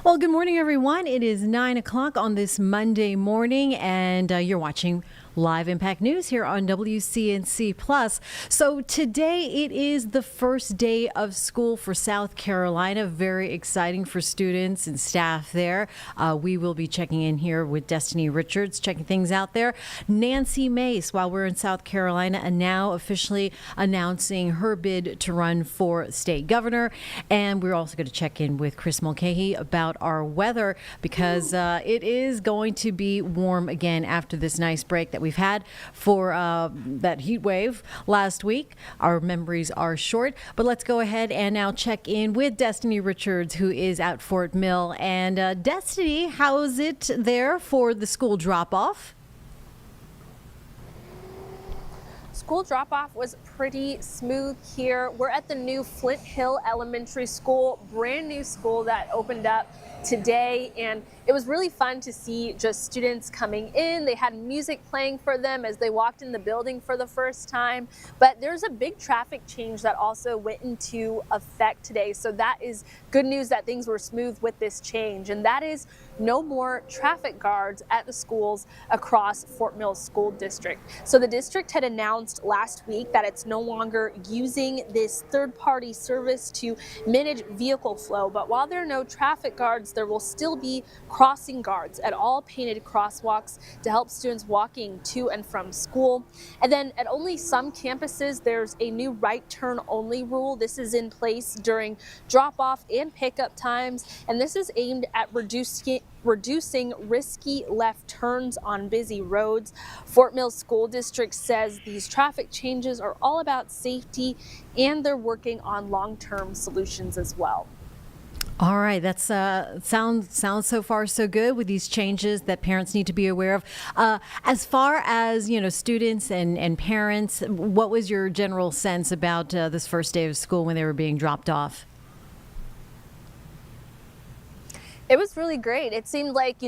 Well, good morning, everyone. It is 9 o'clock on this Monday morning, and you're watching Live Impact News here on WCNC Plus. So today it is the first day of school for South Carolina. Very exciting for students and staff there. We will be checking in here with Destiny Richards, checking things out there. Nancy Mace, while we're in South Carolina, and now officially announcing her bid to run for state governor. And we're also going to check in with Chris Mulcahy about our weather, because it is going to be warm again after this nice break that we've had for that heat wave last week. Our memories are short, but let's go ahead and now check in with Destiny Richards, who is at Fort Mill. And Destiny, how's it there for the school drop-off? School drop-off was pretty smooth here. We're at the new Flint Hill Elementary School, brand new school that opened up today, and it was really fun to see just students coming in. They had music playing for them as they walked in the building for the first time. But there's a big traffic change that also went into effect today, so that is good news that things were smooth with this change, and that is no more traffic guards at the schools across Fort Mill School District. So the district had announced last week that it's no longer using this third-party service to manage vehicle flow, but while there are no traffic guards, there will still be crossing guards at all painted crosswalks to help students walking to and from school. And then at only some campuses, there's a new right turn only rule. This is in place during drop-off and pickup times, and this is aimed at reducing risky left turns on busy roads. Fort Mill School District says these traffic changes are all about safety, and they're working on long-term solutions as well. All right, that's sounds so far so good with these changes that parents need to be aware of. As far as students and parents, what was your general sense about this first day of school when they were being dropped off? It was really great. It seemed like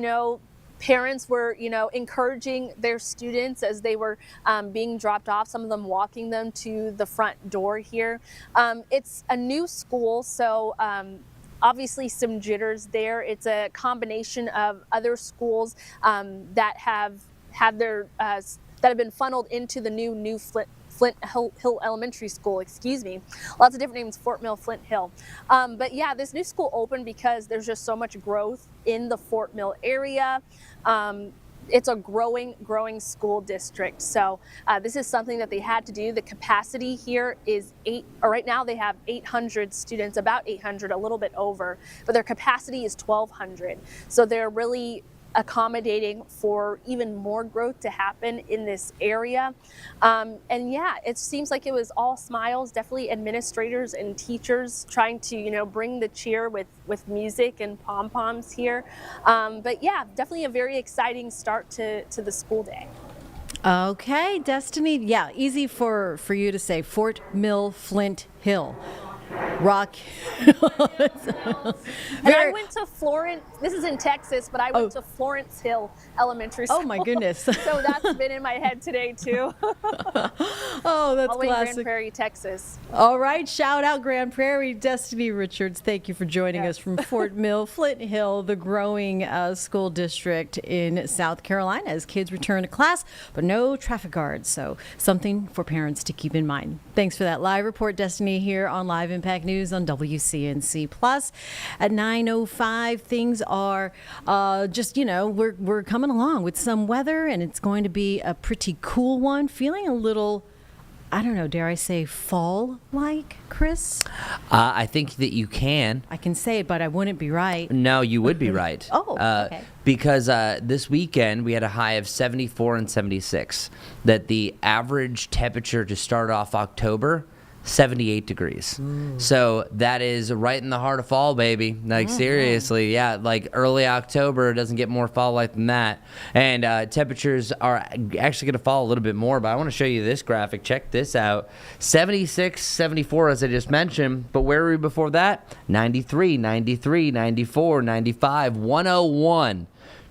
parents were encouraging their students as they were being dropped off. Some of them walking them to the front door here. It's a new school, so. Obviously some jitters there. It's a combination of other schools that have been funneled into the new Flint Hill Elementary School, excuse me. Lots of different names, Fort Mill, Flint Hill. But yeah, this new school opened because there's just so much growth in the Fort Mill area. It's a growing school district. So this is something that they had to do. The capacity here is right now they have 800 students, about 800, a little bit over, but their capacity is 1,200. So they're really accommodating for even more growth to happen in this area. And yeah, it seems like it was all smiles, definitely administrators and teachers trying to, bring the cheer with music and pom-poms here. But yeah, definitely a very exciting start to the school day. Okay, Destiny. Yeah, easy for you to say. Fort Mill, Flint Hill. Rock. And I went to Florence. This is in Texas, but I went to Florence Hill Elementary School. Oh my goodness! So that's been in my head today too. Oh, that's all in classic. Grand Prairie, Texas. All right, shout out Grand Prairie. Destiny Richards, thank you for joining us from Fort Mill, Flint Hill, the growing school district in South Carolina as kids return to class, but no traffic guards. So something for parents to keep in mind. Thanks for that live report, Destiny, here on Live Impact News on WCNC Plus. At 9:05, things are just, we're coming along with some weather, and it's going to be a pretty cool one. Feeling a little, I don't know, dare I say fall-like, Chris? I think that you can. I can say it, but I wouldn't be right. No, you would be right. Oh, okay. Because this weekend we had a high of 74 and 76. That the average temperature to start off October, 78 degrees. So that is right in the heart of fall, baby. Like seriously, yeah, like early October. It doesn't get more fall-like than that. And temperatures are actually going to fall a little bit more, but I want to show you this graphic. Check this out. 76, 74, as I just mentioned, but where were we before that? 93, 93, 94, 95, 101.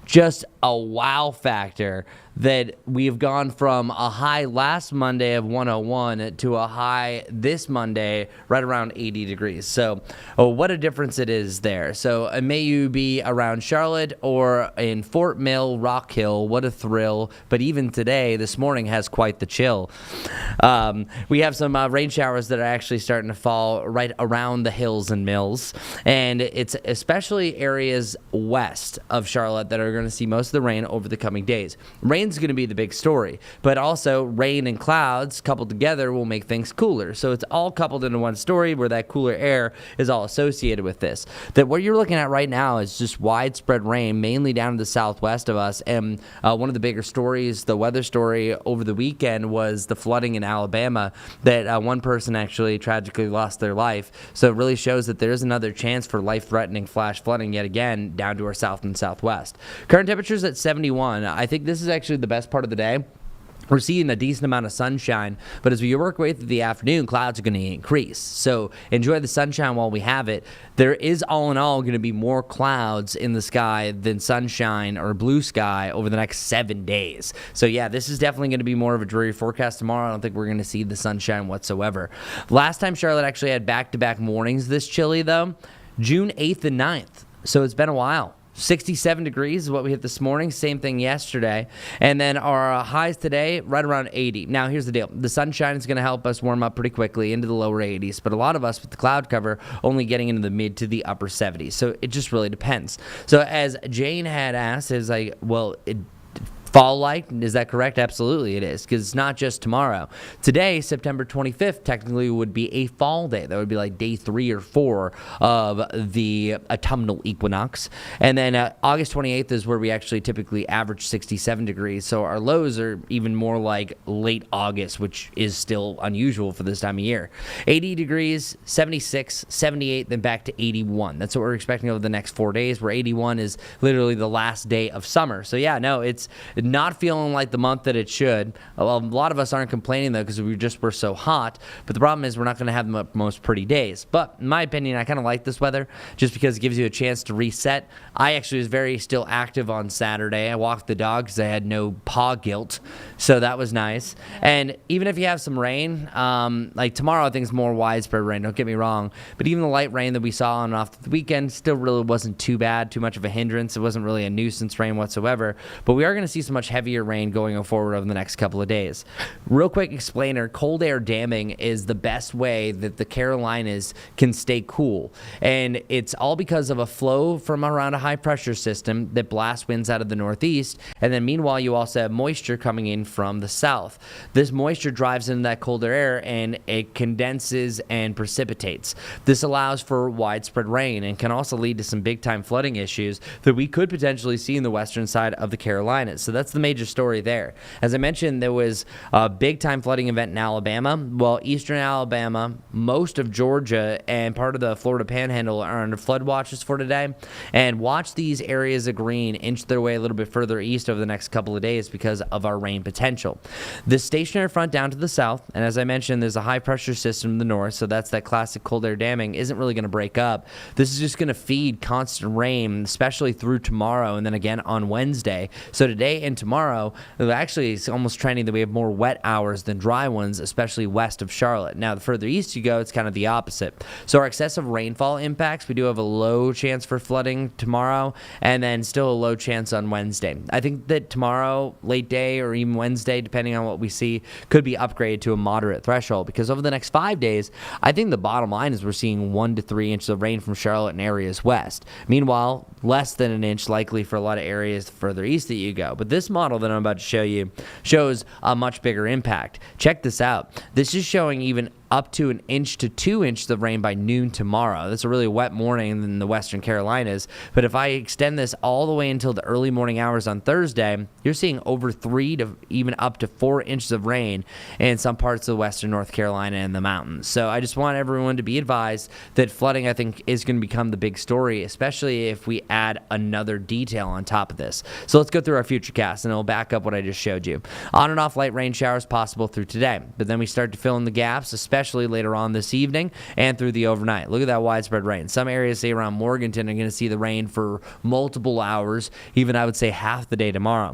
Just a wow factor that we've gone from a high last Monday of 101 to a high this Monday right around 80 degrees. So what a difference it is there. So may you be around Charlotte or in Fort Mill, Rock Hill, what a thrill. But even today, this morning has quite the chill. We have some rain showers that are actually starting to fall right around the hills and mills. And it's especially areas west of Charlotte that are going to see most of the rain over the coming days. Rain's going to be the big story, but also rain and clouds coupled together will make things cooler. So it's all coupled into one story where that cooler air is all associated with this. That what you're looking at right now is just widespread rain, mainly down to the southwest of us. And one of the bigger stories, the weather story over the weekend, was the flooding in Alabama that one person actually tragically lost their life. So it really shows that there's another chance for life-threatening flash flooding yet again down to our south and southwest. Current temperatures at 71. I think this is actually the best part of the day. We're seeing a decent amount of sunshine, but as we work our way through the afternoon, clouds are going to increase. So enjoy the sunshine while we have it. There is all in all going to be more clouds in the sky than sunshine or blue sky over the next 7 days. So yeah, this is definitely going to be more of a dreary forecast tomorrow. I don't think we're going to see the sunshine whatsoever. Last time Charlotte actually had back-to-back mornings this chilly though, June 8th and 9th. So it's been a while. 67 degrees is what we hit this morning. Same thing yesterday. And then our highs today, right around 80. Now, here's the deal. The sunshine is going to help us warm up pretty quickly into the lower 80s. But a lot of us with the cloud cover only getting into the mid to the upper 70s. So it just really depends. So as Jane had asked, is like, well, fall-like, is that correct? Absolutely it is, because it's not just tomorrow. Today, September 25th, technically would be a fall day. That would be like day 3 or 4 of the autumnal equinox. And then August 28th is where we actually typically average 67 degrees. So our lows are even more like late August, which is still unusual for this time of year. 80 degrees, 76, 78, then back to 81. That's what we're expecting over the next 4 days, where 81 is literally the last day of summer. So yeah, no, it's not feeling like the month that it should. Well, a lot of us aren't complaining, though, because we're so hot. But the problem is we're not going to have the most pretty days. But in my opinion, I kind of like this weather just because it gives you a chance to reset. I actually was very still active on Saturday. I walked the dog because I had no paw guilt. So that was nice. And even if you have some rain, like tomorrow I think it's more widespread rain, don't get me wrong. But even the light rain that we saw on and off the weekend still really wasn't too bad, too much of a hindrance. It wasn't really a nuisance rain whatsoever. But we are going to see some much heavier rain going forward over the next couple of days. Real quick explainer, cold air damming is the best way that the Carolinas can stay cool. And it's all because of a flow from around a high pressure system that blasts winds out of the northeast. And then meanwhile, you also have moisture coming in from the south. This moisture drives into that colder air and it condenses and precipitates. This allows for widespread rain and can also lead to some big time flooding issues that we could potentially see in the western side of the Carolinas. So that's the major story there. As I mentioned, there was a big-time flooding event in Alabama. Well, eastern Alabama, most of Georgia, and part of the Florida Panhandle are under flood watches for today. And watch these areas of green inch their way a little bit further east over the next couple of days because of our rain potential. The stationary front down to the south, and as I mentioned, there's a high-pressure system in the north, so that's that classic cold air damming, isn't really going to break up. This is just going to feed constant rain, especially through tomorrow and then again on Wednesday. So today and tomorrow, actually it's almost trending that we have more wet hours than dry ones, especially west of Charlotte. Now, the further east you go, it's kind of the opposite. So our excessive rainfall impacts, we do have a low chance for flooding tomorrow and then still a low chance on Wednesday. I think that tomorrow, late day or even Wednesday, depending on what we see, could be upgraded to a moderate threshold because over the next 5 days, I think the bottom line is we're seeing 1 to 3 inches of rain from Charlotte and areas west. Meanwhile, less than an inch likely for a lot of areas further east that you go. But this model that I'm about to show you shows a much bigger impact. Check this out. This is showing even up to 1 inch to 2 inches of rain by noon tomorrow. That's a really wet morning in the western Carolinas. But if I extend this all the way until the early morning hours on Thursday, you're seeing over 3 to even up to 4 inches of rain in some parts of western North Carolina and the mountains. So I just want everyone to be advised that flooding, I think, is going to become the big story, especially if we add another detail on top of this. So let's go through our futurecast, and it'll back up what I just showed you. On and off light rain showers possible through today, but then we start to fill in the gaps, especially later on this evening and through the overnight. Look at that widespread rain. Some areas, say around Morganton, are going to see the rain for multiple hours, even I would say half the day tomorrow.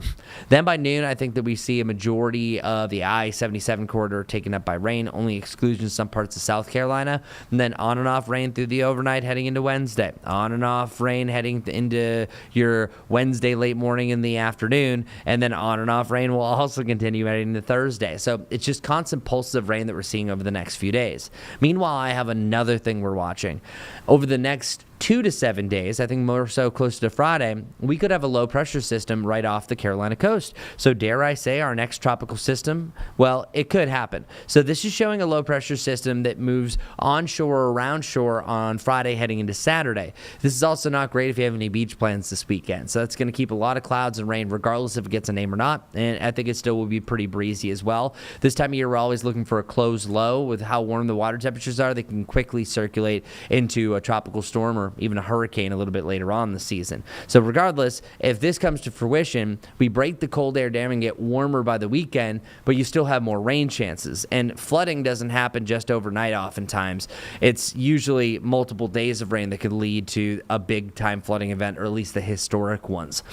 Then by noon, I think that we see a majority of the I-77 corridor taken up by rain, only exclusions some parts of South Carolina, and then on and off rain through the overnight heading into Wednesday. On and off rain heading into your Wednesday late morning in the afternoon, and then on and off rain will also continue heading into Thursday. So it's just constant pulses of rain that we're seeing over the next few days. Meanwhile, I have another thing we're watching. Over the next 2 to 7 days, I think more so close to Friday, we could have a low pressure system right off the Carolina coast. So dare I say our next tropical system? Well, it could happen. So this is showing a low pressure system that moves onshore or around shore on Friday heading into Saturday. This is also not great if you have any beach plans this weekend. So that's going to keep a lot of clouds and rain regardless if it gets a name or not. And I think it still will be pretty breezy as well. This time of year, we're always looking for a closed low. With how warm the water temperatures are, they can quickly circulate into a tropical storm or even a hurricane a little bit later on in the season. So regardless, if this comes to fruition, we break the cold air dam and get warmer by the weekend, but you still have more rain chances. And flooding doesn't happen just overnight oftentimes. It's usually multiple days of rain that could lead to a big time flooding event, or at least the historic ones.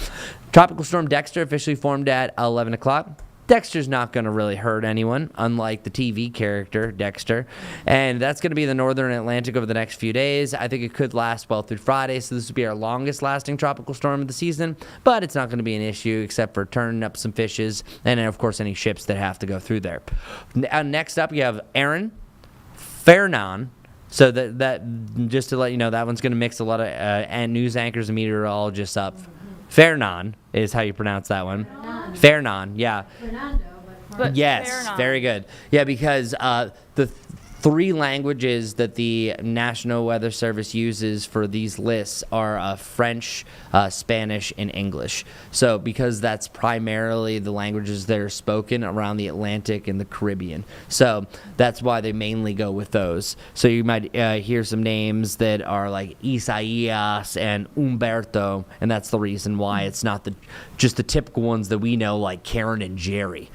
Tropical Storm Dexter officially formed at 11 o'clock. Dexter's not going to really hurt anyone, unlike the TV character, Dexter. And that's going to be the northern Atlantic over the next few days. I think it could last well through Friday, so this will be our longest lasting tropical storm of the season. But it's not going to be an issue except for turning up some fishes and, of course, any ships that have to go through there. Next up, you have Aaron, Fernan. So that just to let you know, that one's going to mix a lot of news anchors and meteorologists up. Fernan is how you pronounce that one. Fernan, yeah. Fernando, But Yes, Fernan. very good. Yeah, because the three languages that the National Weather Service uses for these lists are French, Spanish, and English. So because that's primarily the languages that are spoken around the Atlantic and the Caribbean. So that's why they mainly go with those. So you might hear some names that are like Isaías and Humberto, and that's the reason why it's not just the typical ones that we know, like Karen and Jerry.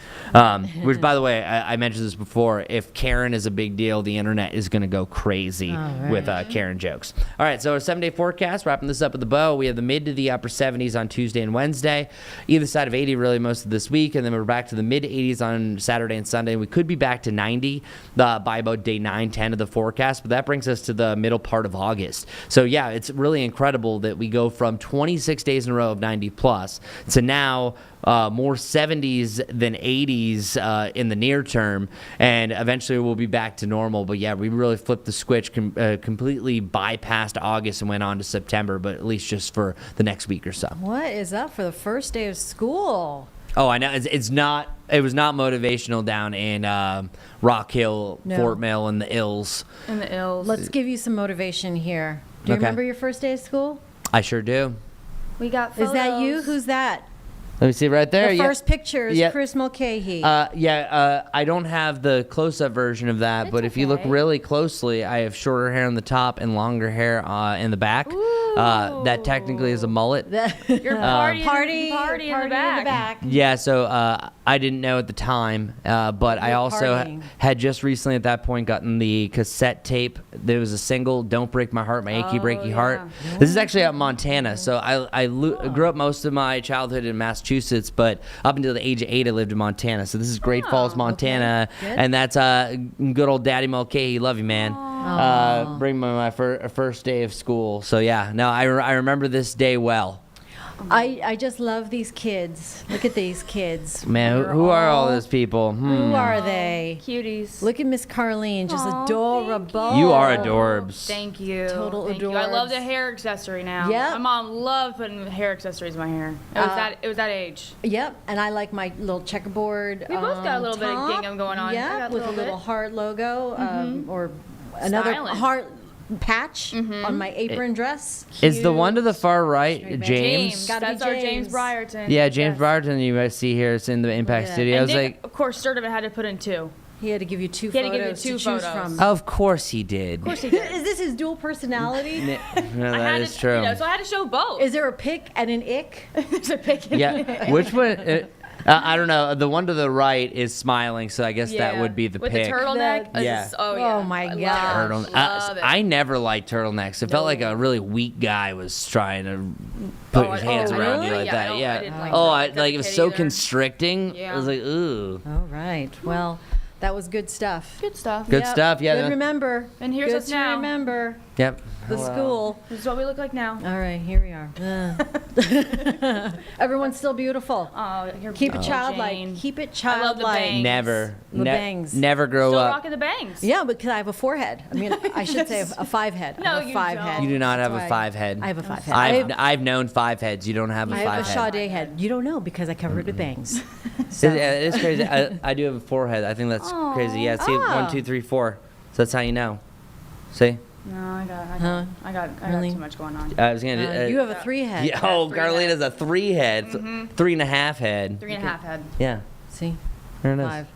Which, by the way, I mentioned this before. If Karen is a big deal, the internet is going to go crazy with Karen jokes. All right, so our 7-day forecast, wrapping this up with a bow. We have the mid to the upper 70s on Tuesday and Wednesday. Either side of 80 really most of this week, and then we're back to the mid 80s on Saturday and Sunday. We could be back to 90 by about day 9, 10 of the forecast, but that brings us to the middle part of August. So yeah, it's really incredible that we go from 26 days in a row of 90 plus to now more 70s than 80s in the near term, and eventually we'll be back to normal. But yeah, we really flipped the switch, completely bypassed August and went on to September, but at least just for the next week or so. What is up for the first day of school? Oh, I know. It was not motivational down in Rock Hill, No. Fort Mill, and the Ills. And the ills. Let's give you some motivation here. Do you Okay. remember your first day of school? I sure do. We got photos. Is that you? Who's that? Let me see right there. The Yeah. first picture is Yeah. Chris Mulcahy. I don't have the close-up version of that, It's but if you look okay. really closely, I have shorter hair on the top and longer hair in the back. That technically is a mullet. You're partying, party in the back. Yeah, so I didn't know at the time, but I You're also partying. had just recently at that point gotten the cassette tape. There was a single, "Don't Break My Heart," my achy breaky heart. This is actually out in Montana. So I grew up most of my childhood in Massachusetts, but up until the age of 8, I lived in Montana. So this is Great Falls, Montana, okay. Good. and that's good old Daddy Mulcahy. Love you, man. Bring my first day of school. So yeah, no, I remember this day well. I just love these kids. Look at these kids. Man, who are all those people? Who are they? Cuties. Look at Miss Carlene, just Aw, adorable. You are adorbs. Thank you. Total Thank you. I love adorbs. the hair accessory now. Yep. My mom loved putting hair accessories in my hair. It was that age. Yep, and I like my little checkerboard. We both got a little bit of top. gingham going on. I Yeah, got a with a little little bit. heart logo, or another Styling. heart patch on my apron dress. Is the one to the Cute. far right Straight back. James? Gotta be That's our James James. Brierton. Yeah, James Yes. Barton. You guys see here, it's in the Impact Yeah. Studio. I And was Nick, like, of course, Sturdivant had to put in 2. He had to give you two He had to give you photos two to choose photos. from. of course he did. Of course he did. Is this his dual personality? No, I that had is to, true. so I had to show both. Is there a pick and an ick? There's a pick in Yeah, which one? I don't know. The one to the right is smiling, so I guess that Yeah. would be the With pick. the turtleneck. The- Yeah. Oh yeah. Oh, my I love gosh. it. Turtle. Love it. I never liked turtlenecks. It felt like a really weak guy was trying to put his hands around you really? like Yeah, that. I Yeah. didn't like Like that it was kid so either. constricting. Yeah. I was like, ooh. All right. Well, that was good stuff. Good stuff. Good Yep. stuff. Yeah. Good remember. And here's good us to now. remember Yep. the school. This is what we look like now. All right, here we are. Everyone's still beautiful. Oh, you're Keep it beautiful, childlike. Jane. Keep it I love the childlike. bangs. Never. The bangs. Never grow Still up. rocking the bangs. Yeah, because I have a 4-head. I mean, I should say a 5-head. No, I have a you 5-head. don't. You do not have That's a why 5-head. I have a 5-head. I've known 5 heads. You don't have a I 5 have a head. Sade head. You don't know because I covered it with bangs. It is crazy. I do have a 4 head. I think that's crazy. Yeah. See, Ah. 1, 2, 3, 4. So that's how you know. See, No, I Huh? got Really? too much going on. I was gonna. You have a 3-head. Yeah, oh, 3 Carlene head. has a 3 head, 3.5 head. 3.5 head. Yeah, See? there it is. 5.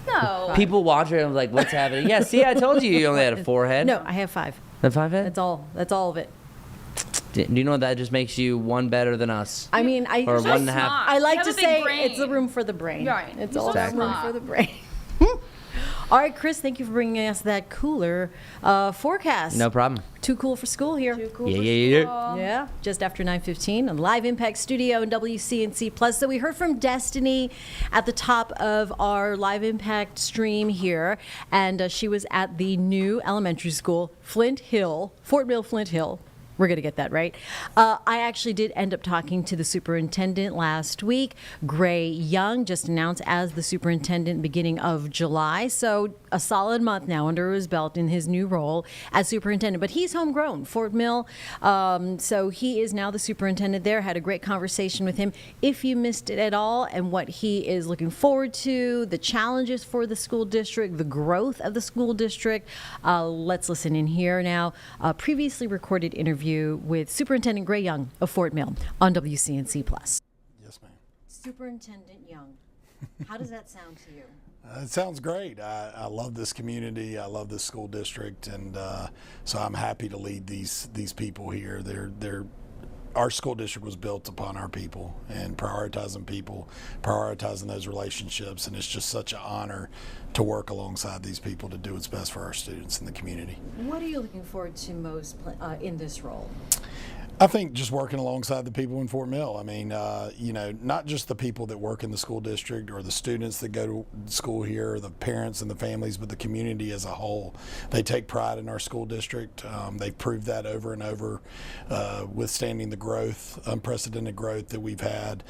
No. People watch her and I'm like, what's happening? Yeah, see, I told you only had a 4 head. No, I have 5. A 5 head? That's all. That's all of it. Do you know what? That just makes you one better than us. I mean, I Or so 1.5. smart. I like You have to a big say brain. it's the room for the brain. Right. It's You're all so the room smart. for the brain. All right, Chris, thank you for bringing us that cooler forecast. No problem. Too cool for school here. Too cool Yeah, for yeah, yeah. school. Yeah, just after 9:15 on Live Impact Studio and WCNC Plus. So we heard from Destiny at the top of our Live Impact stream here, and she was at the new elementary school, Fort Mill, Flint Hill. We're going to get that right. I actually did end up talking to the superintendent last week. Gray Young just announced as the superintendent beginning of July. So a solid month now under his belt in his new role as superintendent. But he's homegrown, Fort Mill. So he is now the superintendent there. Had a great conversation with him. If you missed it at all and what he is looking forward to, the challenges for the school district, the growth of the school district, let's listen in here now. A previously recorded interview with Superintendent Gray Young of Fort Mill on WCNC Plus. Yes, ma'am. Superintendent Young, how does that sound to you? It sounds great. I love this community. I love this school district, and so I'm happy to lead these people here. Our school district was built upon our people and prioritizing those relationships, and it's just such an honor to work alongside these people to do what's best for our students in the community. What are you looking forward to most in this role? I think just working alongside the people in Fort Mill. I mean, not just the people that work in the school district or the students that go to school here, or the parents and the families, but the community as a whole. They take pride in our school district. They've proved that over and over, withstanding the growth, unprecedented growth that we've had.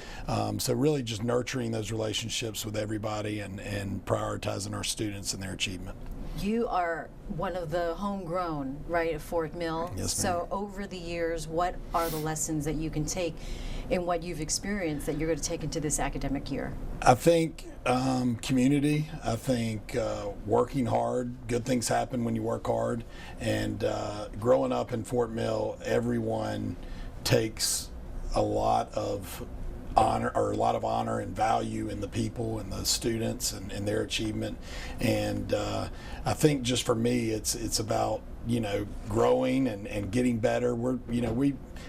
So really just nurturing those relationships with everybody and prioritizing our students and their achievement. You are one of the homegrown, right, at Fort Mill. Yes, ma'am. So over the years, what are the lessons that you can take in what you've experienced that you're going to take into this academic year? I think community. I think working hard. Good things happen when you work hard. And growing up in Fort Mill, everyone takes a lot of honor and value in the people and the students and their achievement. And I think just for me, it's about growing and getting better.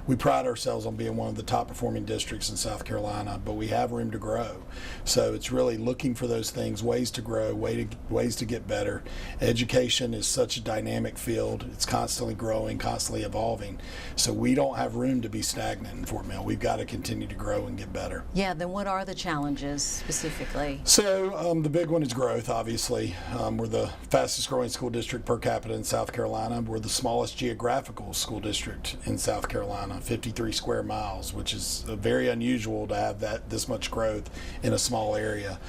We pride ourselves on being one of the top performing districts in South Carolina, but we have room to grow. So it's really looking for those things, ways to grow, ways to get better. Education is such a dynamic field. It's constantly growing, constantly evolving. So we don't have room to be stagnant in Fort Mill. We've got to continue to grow and get better. Yeah, then what are the challenges specifically? So the big one is growth, obviously. We're the fastest growing school district per capita in South Carolina. We're the smallest geographical school district in South Carolina, 53 square miles, which is very unusual to have this much growth in a small area.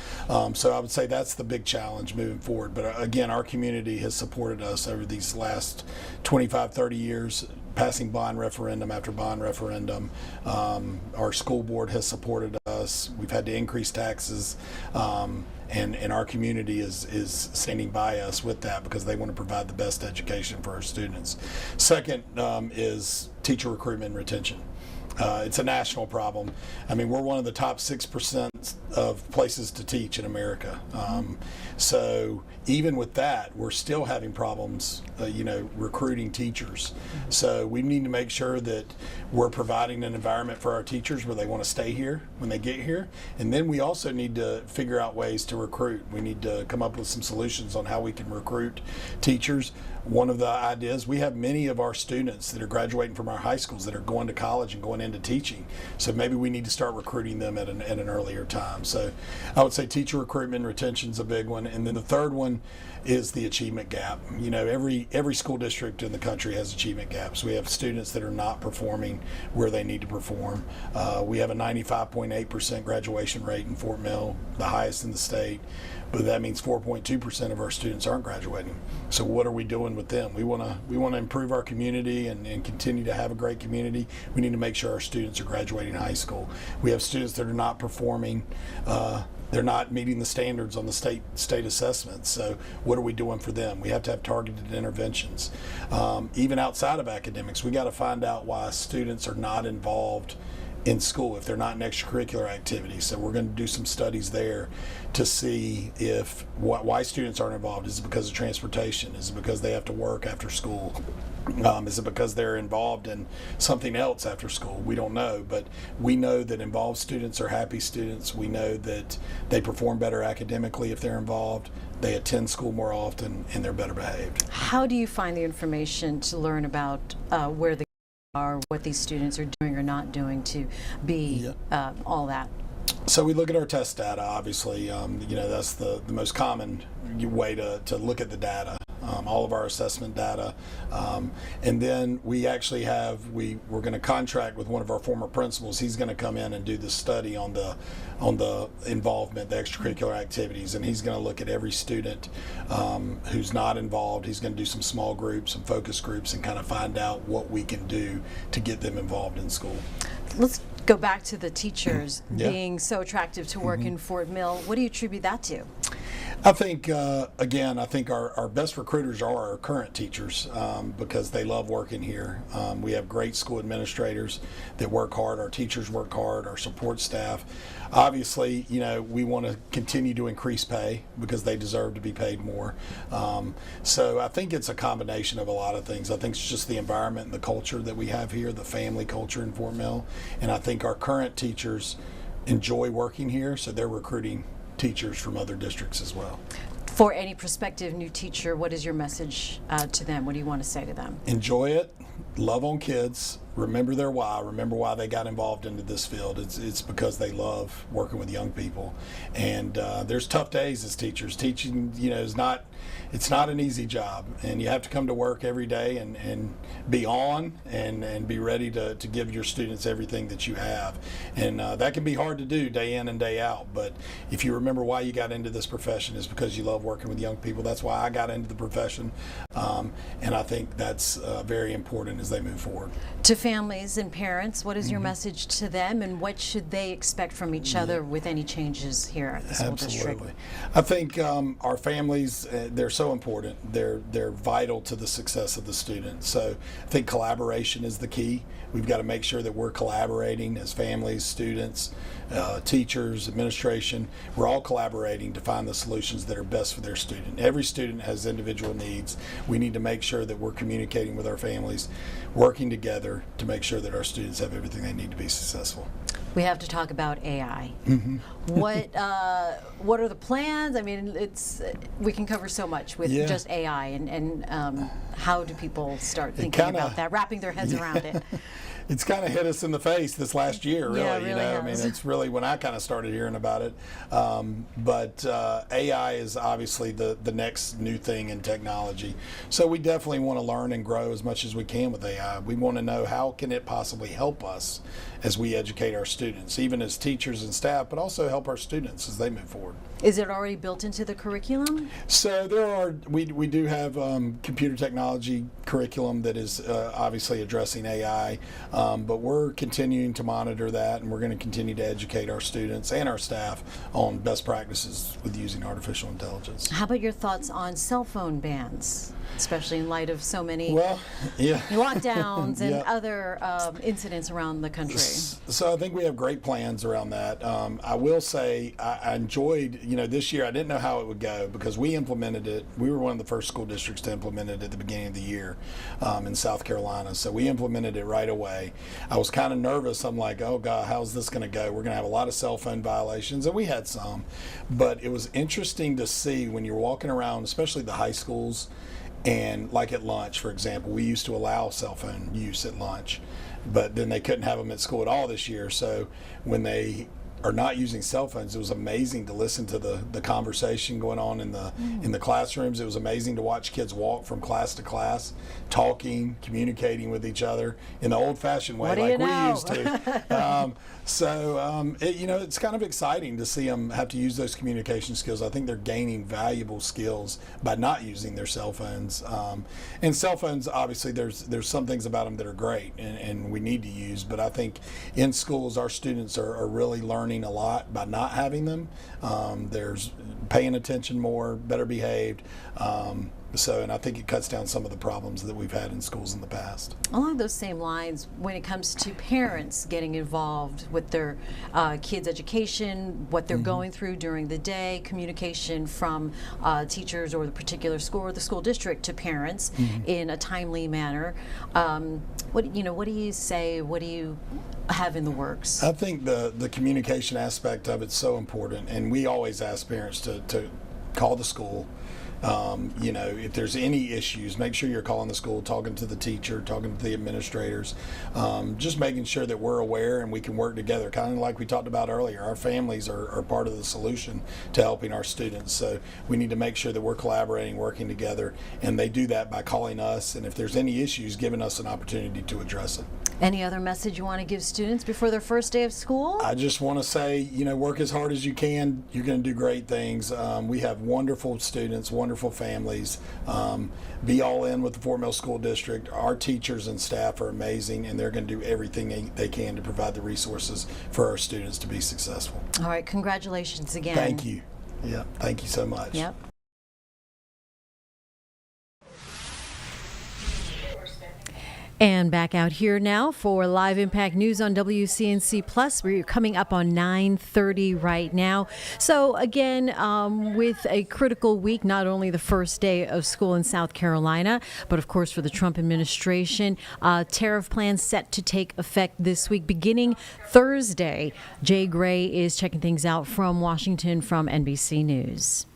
So I would say that's the big challenge moving forward. But again, our community has supported us over these last 25, 30 years, passing bond referendum after bond referendum. Our school board has supported us. We've had to increase taxes. And our community is standing by us with that because they want to provide the best education for our students. Second is teacher recruitment and retention. It's a national problem. I mean, we're one of the top 6% of places to teach in America. So even with that, we're still having problems, recruiting teachers. So we need to make sure that we're providing an environment for our teachers where they want to stay here when they get here. And then we also need to figure out ways to recruit. We need to come up with some solutions on how we can recruit teachers. One of the ideas, we have many of our students that are graduating from our high schools that are going to college and going into teaching. So maybe we need to start recruiting them at an earlier time. So I would say teacher recruitment and retention is a big one. And then the third one is the achievement gap. Every school district in the country has achievement gaps. We have students that are not performing where they need to perform. We have a 95.8% graduation rate in Fort Mill, the highest in the state. But that means 4.2% of our students aren't graduating. So what are we doing with them? We want to improve our community and continue to have a great community. We need to make sure our students are graduating high school. We have students that are not performing. They're not meeting the standards on the state assessments. So what are we doing for them? We have to have targeted interventions. Even outside of academics, we got to find out why students are not involved in school if they're not in extracurricular activities. So we're going to do some studies there to see if why students aren't involved. Is it because of transportation? Is it because they have to work after school? Is it because they're involved in something else after school? We don't know, but we know that involved students are happy students. We know that they perform better academically if they're involved. They attend school more often, and they're better behaved. How do you find the information to learn about where the are, what these students are doing or not doing to be all that? So we look at our test data, obviously. That's the most common way to look at the data. All of our assessment data, and then we actually we're going to contract with one of our former principals. He's going to come in and do the study on the involvement, the extracurricular activities, and he's going to look at every student who's not involved. He's going to do some small groups, some focus groups, and kind of find out what we can do to get them involved in school. Let's go back to the teachers being so attractive to work in Fort Mill. What do you attribute that to? I think, again, I think our best recruiters are our current teachers because they love working here. We have great school administrators that work hard. Our teachers work hard. Our support staff. Obviously, we want to continue to increase pay because they deserve to be paid more. So I think it's a combination of a lot of things. I think it's just the environment and the culture that we have here, the family culture in Fort Mill. And I think our current teachers enjoy working here, so they're recruiting teachers from other districts as well. For any prospective new teacher, what is your message to them? What do you want to say to them? Enjoy it, love on kids, remember their why, remember why they got involved into this field. It's because they love working with young people. And there's tough days as teachers. Teaching, it's not an easy job, and you have to come to work every day and be on and be ready to give your students everything that you have. And that can be hard to do day in and day out, but if you remember why you got into this profession is because you love working with young people. That's why I got into the profession, and I think that's very important as they move forward. To families and parents, what is your message to them, and what should they expect from each other with any changes here at the school district? Absolutely. I think our families, they're so important. They're vital to the success of the student. So I think collaboration is the key. We've got to make sure that we're collaborating as families, students, teachers, administration. We're all collaborating to find the solutions that are best for their student. Every student has individual needs. We need to make sure that we're communicating with our families, working together to make sure that our students have everything they need to be successful. We have to talk about AI. What are the plans? I mean, we can cover so much with just AI, and how do people start thinking about that, wrapping their heads around it? It's kind of hit us in the face this last year, really. Yeah, it really has. I mean, it's really when I kind of started hearing about it. But AI is obviously the next new thing in technology. So we definitely want to learn and grow as much as we can with AI. We want to know how can it possibly help us as we educate our students, even as teachers and staff, but also help our students as they move forward. Is it already built into the curriculum? So we do have computer technology curriculum that is obviously addressing AI, but we're continuing to monitor that, and we're going to continue to educate our students and our staff on best practices with using artificial intelligence. How about your thoughts on cell phone bans, especially in light of so many lockdowns and other incidents around the country? So I think we have great plans around that. I will say I enjoyed, this year I didn't know how it would go because we implemented it. We were one of the first school districts to implement it at the beginning of the year in South Carolina. So we implemented it right away. I was kind of nervous. I'm like, oh God, how's this going to go? We're going to have a lot of cell phone violations, and we had some. But it was interesting to see when you're walking around, especially the high schools, and like at lunch, for example, we used to allow cell phone use at lunch, but then they couldn't have them at school at all this year. So when they are not using cell phones, it was amazing to listen to the conversation going on in the classrooms. It was amazing to watch kids walk from class to class, talking, communicating with each other in the old-fashioned way like we used to. It's kind of exciting to see them have to use those communication skills. I think they're gaining valuable skills by not using their cell phones. And cell phones, obviously, there's some things about them that are great and we need to use. But I think in schools, our students are really learning a lot by not having them. There's paying attention more, better behaved. So, and I think it cuts down some of the problems that we've had in schools in the past. Along those same lines, when it comes to parents getting involved with their kids' education, what they're going through during the day, communication from teachers or the particular school or the school district to parents in a timely manner, what do you say? What do you have in the works? I think the communication aspect of it's so important, and we always ask parents to call the school. If there's any issues, make sure you're calling the school, talking to the teacher, talking to the administrators, just making sure that we're aware and we can work together. Kind of like we talked about earlier, our families are part of the solution to helping our students. So we need to make sure that we're collaborating, working together, and they do that by calling us, and if there's any issues, giving us an opportunity to address it. Any other message you want to give students before their first day of school? I just want to say, work as hard as you can. You're going to do great things. We have wonderful students, wonderful families. Be all in with the Fort Mill School District. Our teachers and staff are amazing, and they're going to do everything they can to provide the resources for our students to be successful. All right, congratulations again. Thank you. Yeah, thank you so much. Yep. And back out here now for Live Impact News on WCNC Plus. We're coming up on 9:30 right now. So again, with a critical week, not only the first day of school in South Carolina, but of course for the Trump administration, tariff plans set to take effect this week, beginning Thursday. Jay Gray is checking things out from Washington from NBC News.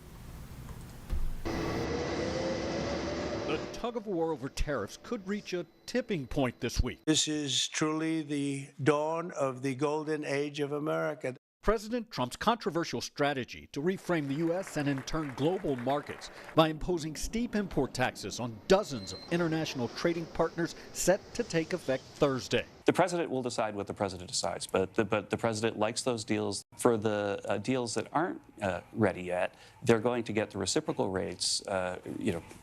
The tug of war over tariffs could reach a tipping point this week. This is truly the dawn of the golden age of America. President Trump's controversial strategy to reframe the U.S. and in turn global markets by imposing steep import taxes on dozens of international trading partners set to take effect Thursday. The president will decide what the president decides, but the president likes those deals. For the deals that aren't ready yet, they're going to get the reciprocal rates,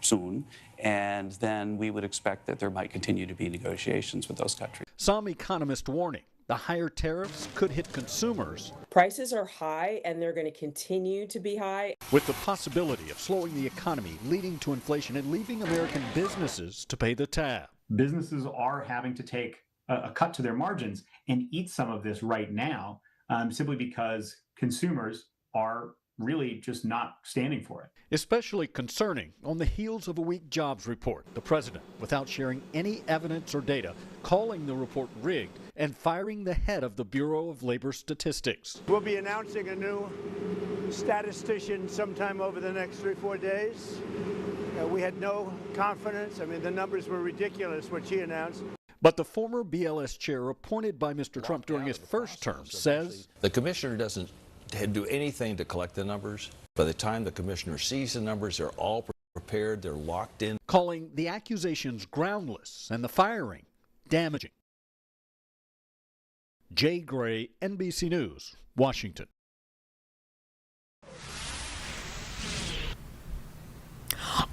soon, and then we would expect that there might continue to be negotiations with those countries. Some economists warning the higher tariffs could hit consumers. Prices are high, and they're going to continue to be high, with the possibility of slowing the economy, leading to inflation, and leaving American businesses to pay the tab. Businesses are having to take a cut to their margins and eat some of this right now, simply because consumers are really just not standing for it. Especially concerning on the heels of a weak jobs report. The president, without sharing any evidence or data, calling the report rigged and firing the head of the Bureau of Labor Statistics. We'll be announcing a new statistician sometime over the next 3-4 days. We had no confidence. I mean, the numbers were ridiculous, what she announced. But the former BLS chair appointed by Mr. Trump during his first term says the commissioner doesn't do anything to collect the numbers. By the time the commissioner sees the numbers, they're all prepared, they're locked in. Calling the accusations groundless and the firing damaging. Jay Gray, NBC News, Washington.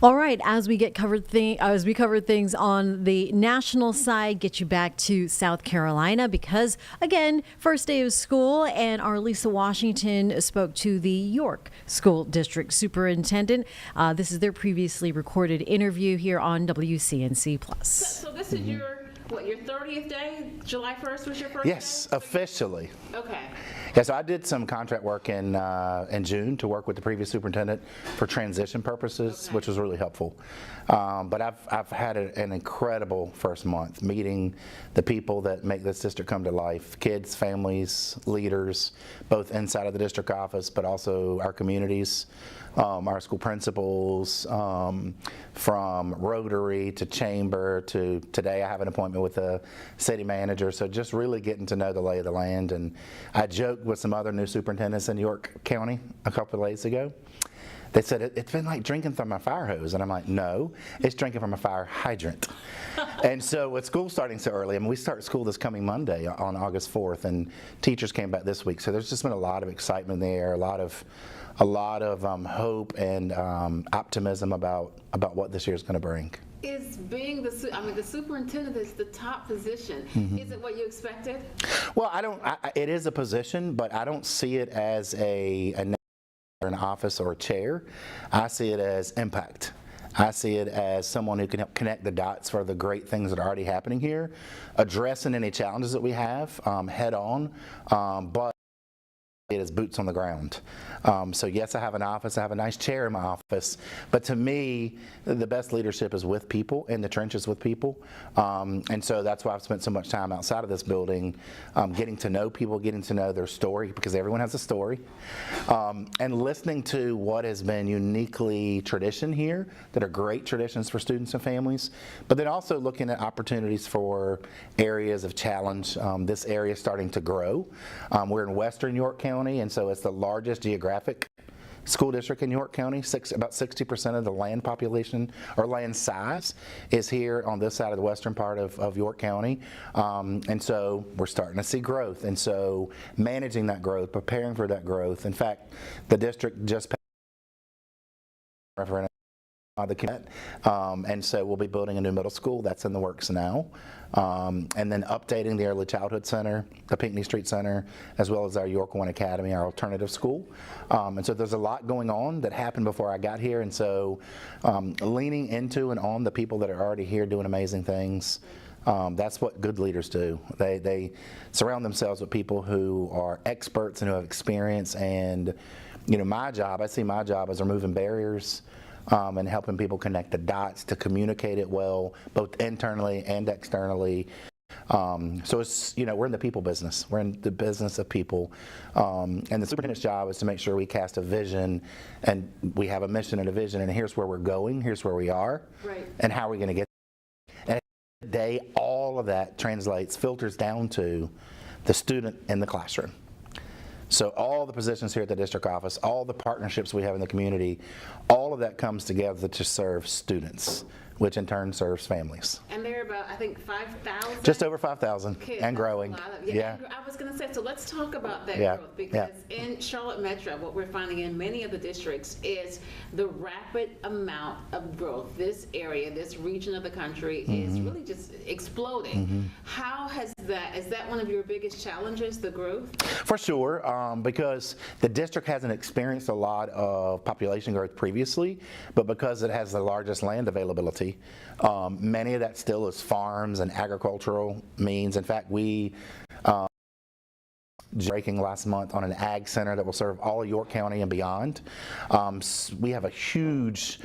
All right, as we cover things on the national side, get you back to South Carolina because, again, first day of school, and our Lisa Washington spoke to the York School District Superintendent. This is their previously recorded interview here on WCNC Plus. So this is your 30th day? July 1st was your first Yes, day? officially. Okay. Yeah, so I did some contract work in June to work with the previous superintendent for transition purposes, which was really helpful. But I've had an incredible first month meeting the people that make this district come to life, kids, families, leaders, both inside of the district office, but also our communities, our school principals, from Rotary to Chamber to today I have an appointment with the city manager. So just really getting to know the lay of the land. And I joked with some other new superintendents in York County a couple of days ago. They said, it's been like drinking from a fire hose. And I'm like, no, it's drinking from a fire hydrant. And so with school starting so early, I mean, we start school this coming Monday on August 4th, and teachers came back this week. So there's just been a lot of excitement there, a lot of hope and optimism about what this year is going to bring. Is being the superintendent is the top position. Mm-hmm. Is it what you expected? Well, it is a position, but I don't see it as an office or a chair. I see it as impact. I see it as someone who can help connect the dots for the great things that are already happening here, addressing any challenges that we have head on, but it is boots on the ground. So yes, I have an office, I have a nice chair in my office, but to me, the best leadership is with people, in the trenches with people. And so that's why I've spent so much time outside of this building, getting to know people, getting to know their story, because everyone has a story, and listening to what has been uniquely tradition here, that are great traditions for students and families, but then also looking at opportunities for areas of challenge. This area is starting to grow. We're in Western York County, and so it's the largest geographic school district in York County. About 60% of the land population or land size is here on this side of the western part of York County, and so we're starting to see growth, and so managing that growth, preparing for that growth. In fact, the district just passed a referendum and so we'll be building a new middle school that's in the works now, and then updating the Early Childhood Center, the Pinckney Street Center, as well as our York One Academy, our alternative school. And so there's a lot going on that happened before I got here, and so leaning into and on the people that are already here doing amazing things. That's what good leaders do. They surround themselves with people who are experts and who have experience, and my job, I see my job as removing barriers, and helping people connect the dots to communicate it well, both internally and externally. So it's, we're in the people business. We're in the business of people. And the superintendent's job is to make sure we cast a vision, and we have a mission and a vision, and here's where we're going, here's where we are, right, and how are we going to get there. And at the end of the day, all of that filters down to the student in the classroom. So all the positions here at the district office, all the partnerships we have in the community, all of that comes together to serve students, which in turn serves families. And there are about, I think, 5,000? Just over 5,000 kids, and growing. Yeah. I was going to say, so let's talk about that growth, because in Charlotte Metro, what we're finding in many of the districts is the rapid amount of growth. This area, this region of the country is really just exploding. How is that one of your biggest challenges, the growth? For sure, because the district hasn't experienced a lot of population growth previously, but because it has the largest land availability, many of that still is farms and agricultural means. In fact, we breaking last month on an ag center that will serve all of York County and beyond. We have a huge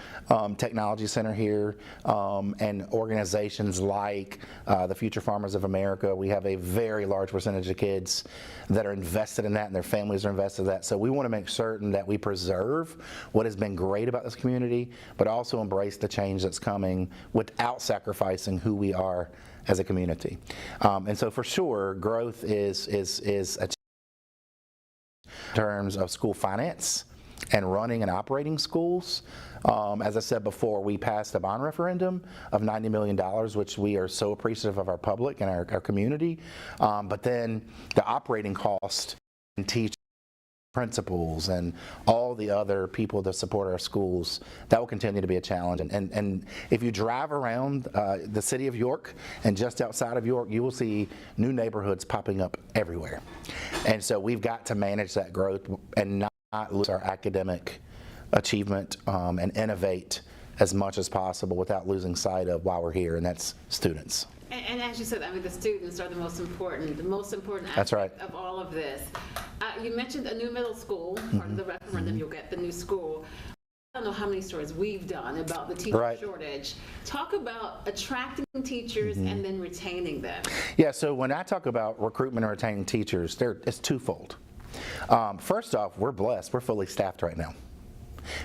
technology center here, and organizations like the Future Farmers of America. We have a very large percentage of kids that are invested in that, and their families are invested in that. So we want to make certain that we preserve what has been great about this community, but also embrace the change that's coming without sacrificing who we are as a community. And so for sure, growth is a in terms of school finance and running and operating schools. As I said before, we passed a bond referendum of $90 million, which we are so appreciative of our public and our community. But then the operating cost and teachers, principals, and all the other people that support our schools, that will continue to be a challenge. And if you drive around the city of York and just outside of York, you will see new neighborhoods popping up everywhere. And so we've got to manage that growth and not lose our academic achievement, and innovate as much as possible without losing sight of why we're here, and that's students. And as you said, the students are the most important aspect That's right. of all of this. You mentioned a new middle school, part of the referendum, you'll get the new school. I don't know how many stories we've done about the teacher shortage. Talk about attracting teachers and then retaining them. Yeah, so when I talk about recruitment and retaining teachers, it's twofold. First off, we're blessed. We're fully staffed right now,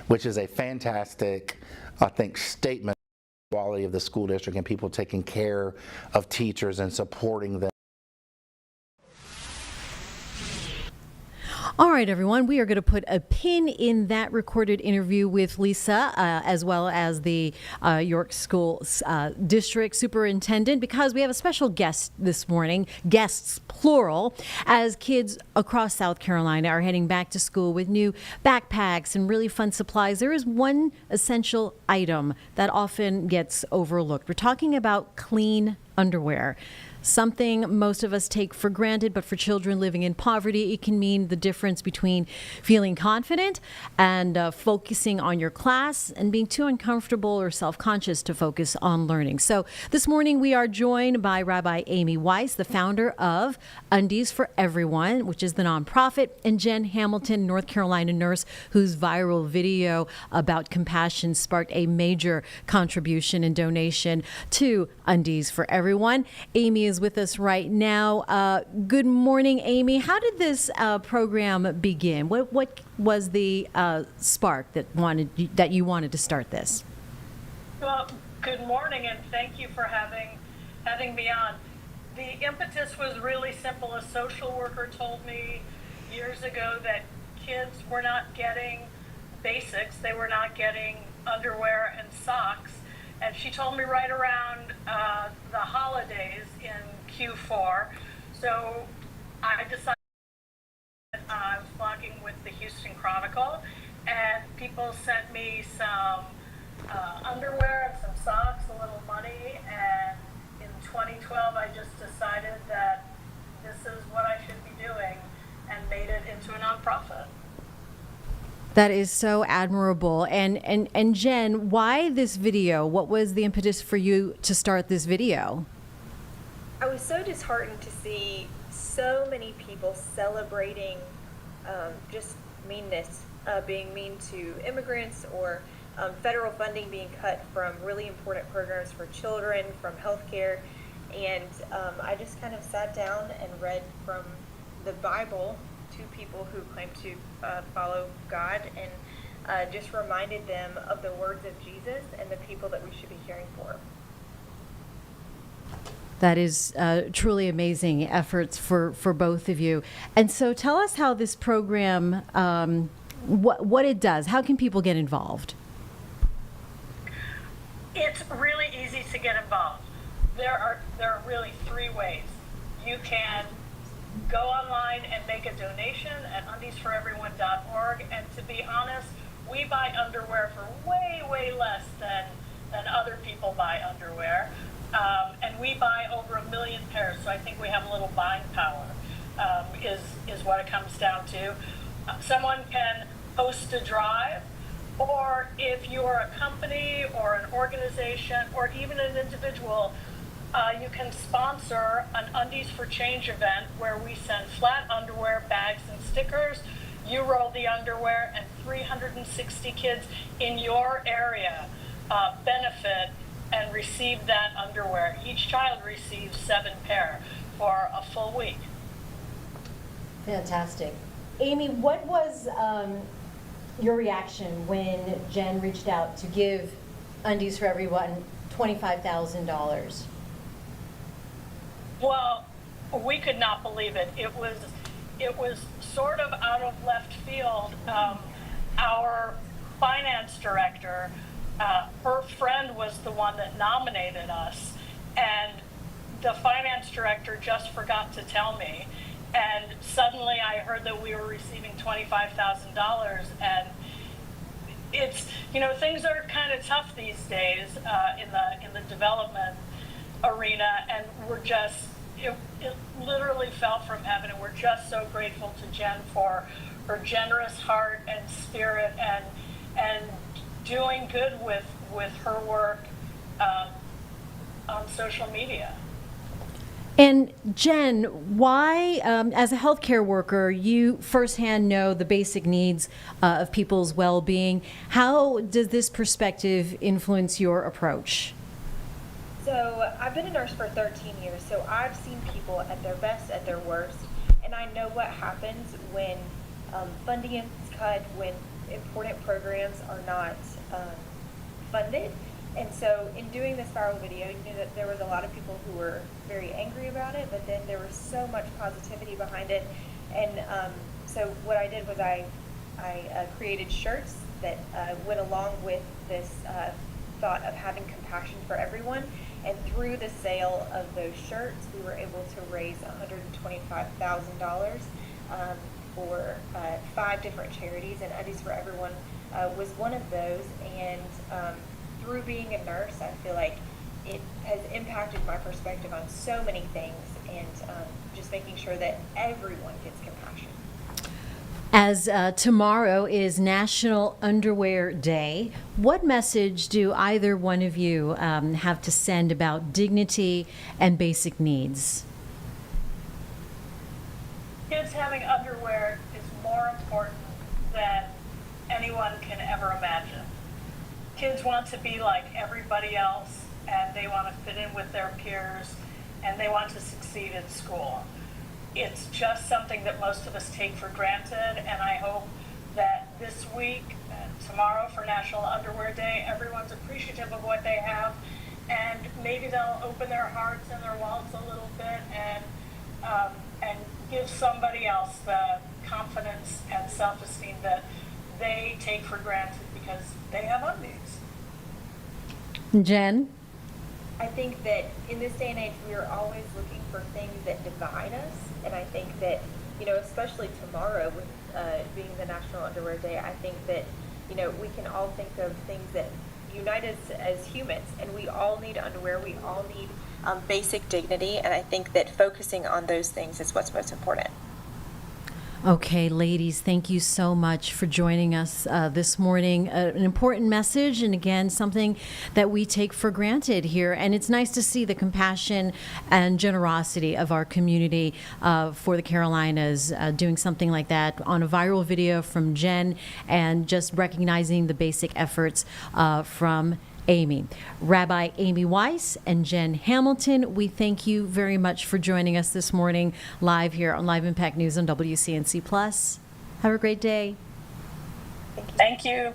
which is a fantastic, I think, statement of the quality of the school district and people taking care of teachers and supporting them. All right, everyone, we are going to put a pin in that recorded interview with Lisa, as well as the York School District Superintendent, because we have a special guest this morning, guests plural, as kids across South Carolina are heading back to school with new backpacks and really fun supplies. There is one essential item that often gets overlooked. We're talking about clean underwear. something most of us take for granted, but for children living in poverty, it can mean the difference between feeling confident and focusing on your class and being too uncomfortable or self-conscious to focus on learning. So this morning we are joined by Rabbi Amy Weiss, the founder of Undies for Everyone, which is the nonprofit, and Jen Hamilton, North Carolina nurse, whose viral video about compassion sparked a major contribution and donation to Undies for Everyone. Amy is with us right now. Good morning, Amy. How did this program begin? What was the spark that you wanted to start this? Well, good morning, and thank you for having me on. The impetus was really simple. A social worker told me years ago that kids were not getting basics. They were not getting underwear and socks. And she told me right around the holidays in Q4. So I decided I was blogging with the Houston Chronicle, and people sent me some underwear and some socks, a little money, and in 2012 I just decided that this is what I should be doing and made it into a nonprofit. That is so admirable. And Jen, why this video? What was the impetus for you to start this video? I was so disheartened to see so many people celebrating just meanness, being mean to immigrants, or federal funding being cut from really important programs for children, from healthcare. And I just kind of sat down and read from the Bible to people who claim to follow God, and just reminded them of the words of Jesus and the people that we should be caring for. That is truly amazing efforts for both of you. And so tell us how this program, what it does. How can people get involved? It's really easy to get involved. There are really three ways. You can go online and make a donation at undiesforeveryone.org, and to be honest, we buy underwear for way less than other people buy underwear, and we buy over 1 million pairs, so I think we have a little buying power, is what it comes down to. Someone can host a drive, or if you are a company or an organization or even an individual, you can sponsor an Undies for Change event where we send flat underwear, bags, and stickers. You roll the underwear, and 360 kids in your area benefit and receive that underwear. Each child receives 7 pair for a full week. Fantastic. Amy, what was your reaction when Jen reached out to give Undies for Everyone $25,000? Well, we could not believe it. It was sort of out of left field. Our finance director, her friend was the one that nominated us, and the finance director just forgot to tell me. And suddenly I heard that we were receiving $25,000, and it's, things are kind of tough these days in the development arena, and it literally fell from heaven, and we're just so grateful to Jen for her generous heart and spirit and doing good with her work on social media. And Jen, why, as a healthcare worker, you firsthand know the basic needs of people's well-being. How does this perspective influence your approach? So I've been a nurse for 13 years, so I've seen people at their best, at their worst, and I know what happens when funding is cut, when important programs are not funded. And so in doing this viral video, you knew that there was a lot of people who were very angry about it, but then there was so much positivity behind it. And so what I did was I created shirts that went along with this thought of having compassion for everyone. And through the sale of those shirts, we were able to raise $125,000 for 5 different charities, and Undies for Everyone was one of those. And through being a nurse, I feel like it has impacted my perspective on so many things, and just making sure that everyone gets compassion. As tomorrow is National Underwear Day, what message do either one of you have to send about dignity and basic needs? Kids having underwear is more important than anyone can ever imagine. Kids want to be like everybody else, and they want to fit in with their peers, and they want to succeed in school. It's just something that most of us take for granted, and I hope that this week and tomorrow for National Underwear Day, everyone's appreciative of what they have, and maybe they'll open their hearts and their wallets a little bit and give somebody else the confidence and self-esteem that they take for granted because they have undies. Jen? I think that in this day and age, we are always looking for things that divide us. And I think that, especially tomorrow with being the National Underwear Day, I think that, we can all think of things that unite us as humans. And we all need underwear. We all need basic dignity. And I think that focusing on those things is what's most important. Okay, ladies, thank you so much for joining us this morning. An important message, and again, something that we take for granted here. And it's nice to see the compassion and generosity of our community for the Carolinas doing something like that on a viral video from Jen, and just recognizing the basic efforts from Amy. Rabbi Amy Weiss and Jen Hamilton, we thank you very much for joining us this morning live here on Live Impact News on WCNC Plus. Have a great day. Thank you.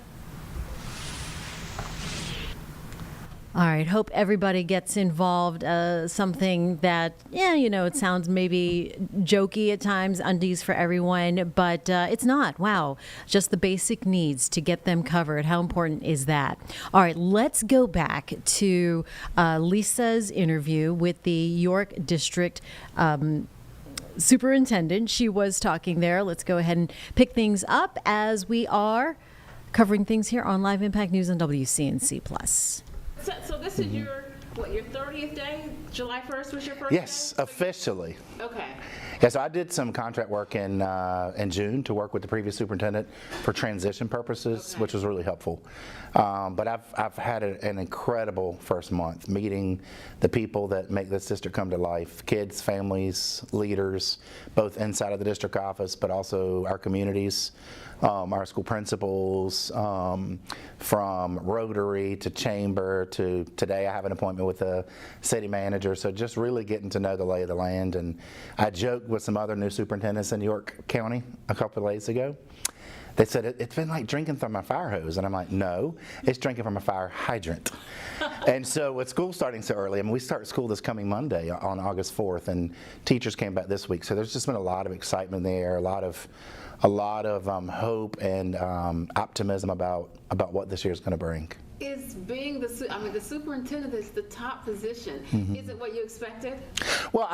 All right, hope everybody gets involved. Something that, it sounds maybe jokey at times, undies for everyone, but it's not. Wow, just the basic needs to get them covered. How important is that? All right, let's go back to Lisa's interview with the York District Superintendent. She was talking there. Let's go ahead and pick things up as we are covering things here on Live Impact News on WCNC Plus. So this is your 30th day? July 1st was your first Yes, day? officially. Okay. Yeah, so I did some contract work in June to work with the previous superintendent for transition purposes, which was really helpful. But I've had an incredible first month meeting the people that make this district come to life: kids, families, leaders, both inside of the district office, but also our communities. Our school principals, from Rotary to Chamber to today I have an appointment with the city manager, so just really getting to know the lay of the land. And I joked with some other new superintendents in York County a couple of days ago. They said, it's been like drinking from a fire hose. And I'm like, no, it's drinking from a fire hydrant. And so with school starting so early, we start school this coming Monday on August 4th, and teachers came back this week. So there's just been a lot of excitement there, a lot of hope and optimism about what this year is going to bring. Is being the superintendent is the top position. Mm-hmm. Is it what you expected? Well,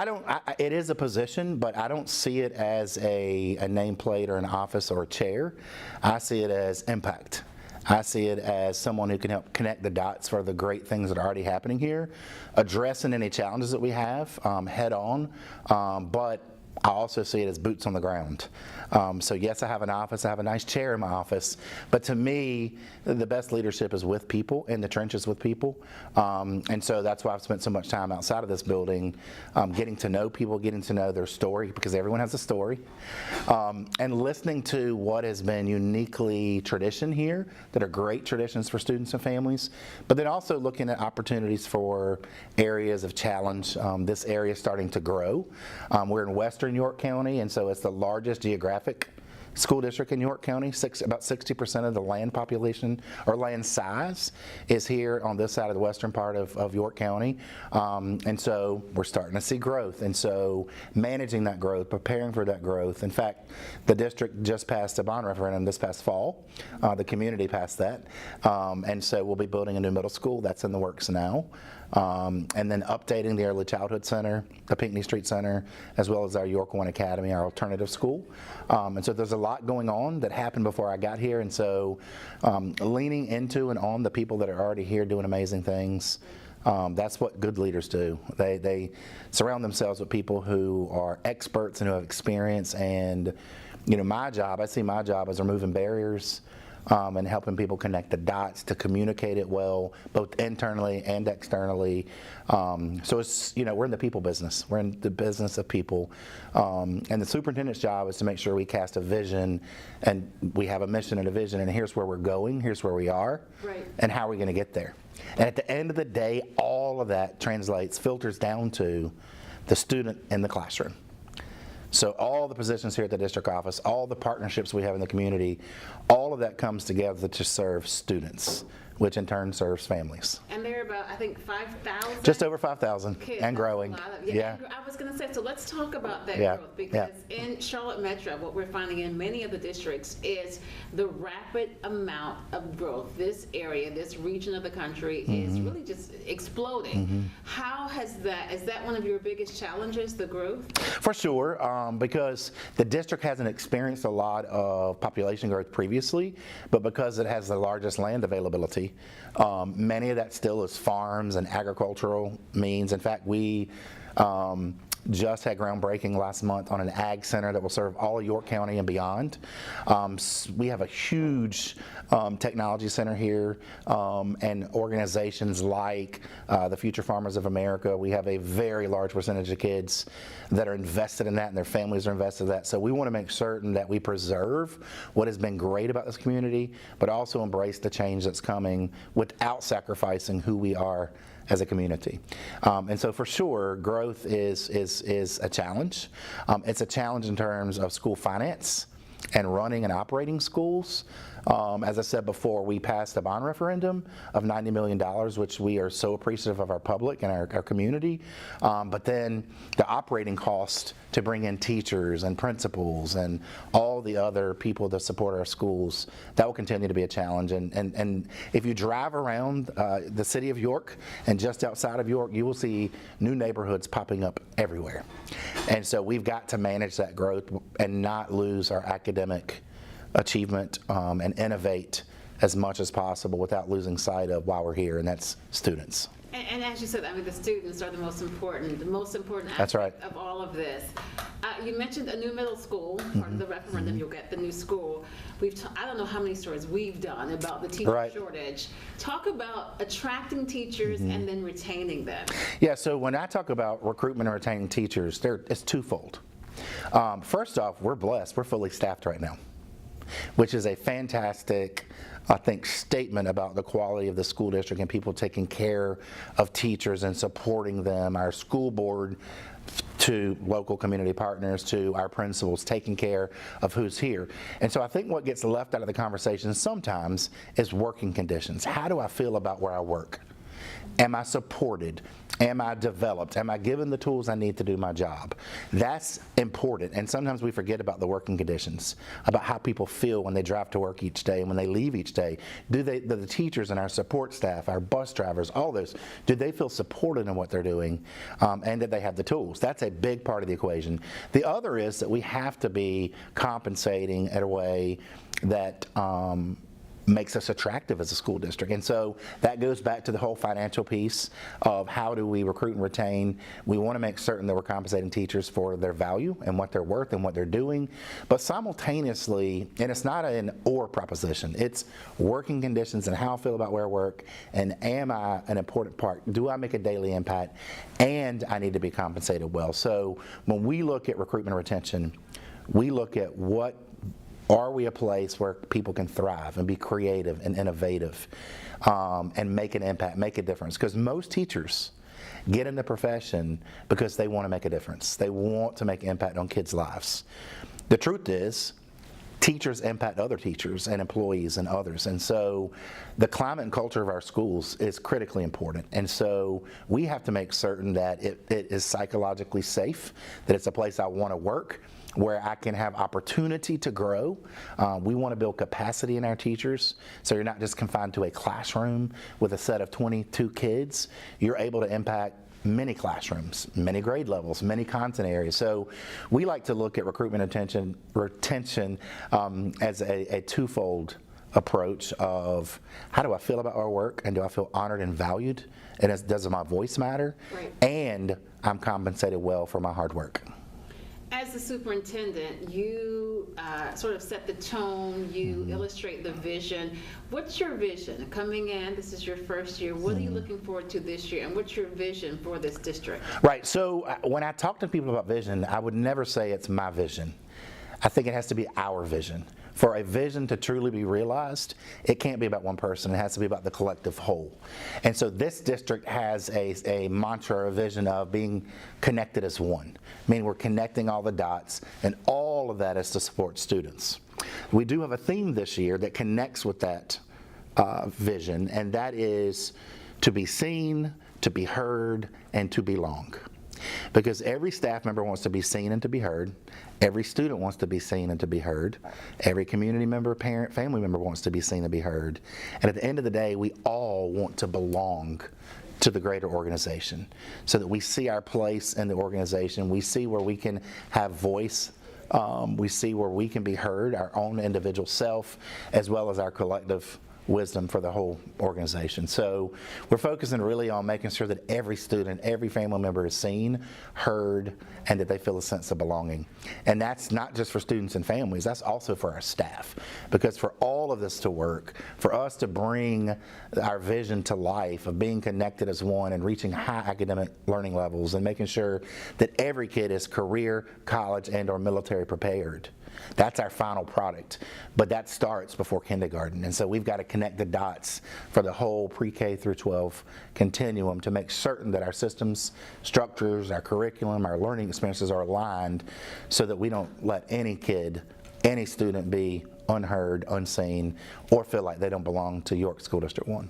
it is a position, but I don't see it as a nameplate or an office or a chair. I see it as impact. I see it as someone who can help connect the dots for the great things that are already happening here, addressing any challenges that we have head on, but I also see it as boots on the ground. So yes, I have an office, I have a nice chair in my office, but to me, the best leadership is with people, in the trenches with people. And so that's why I've spent so much time outside of this building, getting to know people, getting to know their story, because everyone has a story, and listening to what has been uniquely tradition here, that are great traditions for students and families, but then also looking at opportunities for areas of challenge. This area is starting to grow. We're in Western York County, and so it's the largest geographic school district in York County. About 60% of the land population or land size is here on this side of the western part of York County. And so we're starting to see growth. And so managing that growth, preparing for that growth. In fact, the district just passed a bond referendum this past fall. The community passed that. And so we'll be building a new middle school. That's in the works now. And then updating the Early Childhood Center, the Pinckney Street Center, as well as our York One Academy, our alternative school. And so there's a lot going on that happened before I got here, and so leaning into and on the people that are already here doing amazing things, That's what good leaders do. They surround themselves with people who are experts and who have experience. And I see my job as removing barriers and helping people connect the dots to communicate it well, both internally and externally. So it's, we're in the people business. We're in the business of people. And the superintendent's job is to make sure we cast a vision, and we have a mission and a vision, and here's where we're going, here's where we are, right, and how are we going to get there. And at the end of the day, all of that filters down to the student in the classroom. So all the positions here at the district office, all the partnerships we have in the community, all of that comes together to serve students, which in turn serves families. And there are about, I think, 5,000? Just over 5,000 kids. and growing. Yeah. I was going to say, so let's talk about that growth, because in Charlotte Metro, what we're finding in many of the districts is the rapid amount of growth. This area, this region of the country is really just exploding. How is that one of your biggest challenges, the growth? For sure, because the district hasn't experienced a lot of population growth previously, but because it has the largest land availability, many of that still is farms and agricultural means. In fact, we just had groundbreaking last month on an ag center that will serve all of York County and beyond. We have a huge technology center here, and organizations like the Future Farmers of America. We have a very large percentage of kids that are invested in that, and their families are invested in that. So we want to make certain that we preserve what has been great about this community, but also embrace the change that's coming without sacrificing who we are as a community. And so for sure, growth is a challenge. It's a challenge in terms of school finance and running and operating schools. As I said before, we passed a bond referendum of $90 million, which we are so appreciative of our public and our community. But then the operating cost to bring in teachers and principals and all the other people that support our schools, that will continue to be a challenge. And if you drive around the city of York and just outside of York, you will see new neighborhoods popping up everywhere. And so we've got to manage that growth and not lose our academic achievement and innovate as much as possible without losing sight of why we're here, and that's students. And as you said, I mean, the students are the most important That's right. aspect of all of this. You mentioned a new middle school, part of the referendum, you'll get the new school. I don't know how many stories we've done about the teacher shortage. Talk about attracting teachers and then retaining them. Yeah, so when I talk about recruitment and retaining teachers, it's twofold. First off, we're blessed. We're fully staffed right now, which is a fantastic, I think, statement about the quality of the school district and people taking care of teachers and supporting them, our school board, to local community partners, to our principals, taking care of who's here. And so I think what gets left out of the conversation sometimes is working conditions. How do I feel about where I work? Am I supported? Am I developed? Am I given the tools I need to do my job? That's important. And sometimes we forget about the working conditions, about how people feel when they drive to work each day and when they leave each day. Do the teachers and our support staff, our bus drivers, all those, do they feel supported in what they're doing, and that they have the tools? That's a big part of the equation. The other is that we have to be compensating in a way that makes us attractive as a school district. And so that goes back to the whole financial piece of how do we recruit and retain. We want to make certain that we're compensating teachers for their value and what they're worth and what they're doing. But simultaneously, and it's not an or proposition, it's working conditions and how I feel about where I work, and am I an important part? Do I make a daily impact? And I need to be compensated well. So when we look at recruitment and retention, we look at are we a place where people can thrive and be creative and innovative and make an impact, make a difference? Because most teachers get in the profession because they want to make a difference. They want to make impact on kids' lives. The truth is, teachers impact other teachers and employees and others. And so the climate and culture of our schools is critically important. And so we have to make certain that it is psychologically safe, that it's a place I want to work, where I can have opportunity to grow. We want to build capacity in our teachers, so you're not just confined to a classroom with a set of 22 kids. You're able to impact many classrooms, many grade levels, many content areas. So we like to look at recruitment and retention as a twofold approach of how do I feel about our work, and do I feel honored and valued, and does my voice matter, and I'm compensated well for my hard work. As the superintendent, you sort of set the tone, you illustrate the vision. What's your vision? Coming in, this is your first year, what are you looking forward to this year, and what's your vision for this district? Right, so when I talk to people about vision, I would never say it's my vision. I think it has to be our vision. For a vision to truly be realized, it can't be about one person, it has to be about the collective whole. And so this district has a mantra or a vision of being connected as one, meaning we're connecting all the dots, and all of that is to support students. We do have a theme this year that connects with that vision, and that is to be seen, to be heard, and to belong. Because every staff member wants to be seen and to be heard. Every student wants to be seen and to be heard. Every community member, parent, family member wants to be seen and be heard. And at the end of the day, we all want to belong to the greater organization so that we see our place in the organization. We see where we can have voice. We see where we can be heard, our own individual self, as well as our collective wisdom for the whole organization. So we're focusing really on making sure that every student, every family member is seen, heard, and that they feel a sense of belonging. And that's not just for students and families, that's also for our staff. Because for all of this to work, for us to bring our vision to life of being connected as one and reaching high academic learning levels and making sure that every kid is career, college, and or military prepared. That's our final product, but that starts before kindergarten, and so we've got to connect the dots for the whole pre-K through 12 continuum to make certain that our systems, structures, our curriculum, our learning experiences are aligned so that we don't let any kid, any student be unheard, unseen, or feel like they don't belong to York School District 1.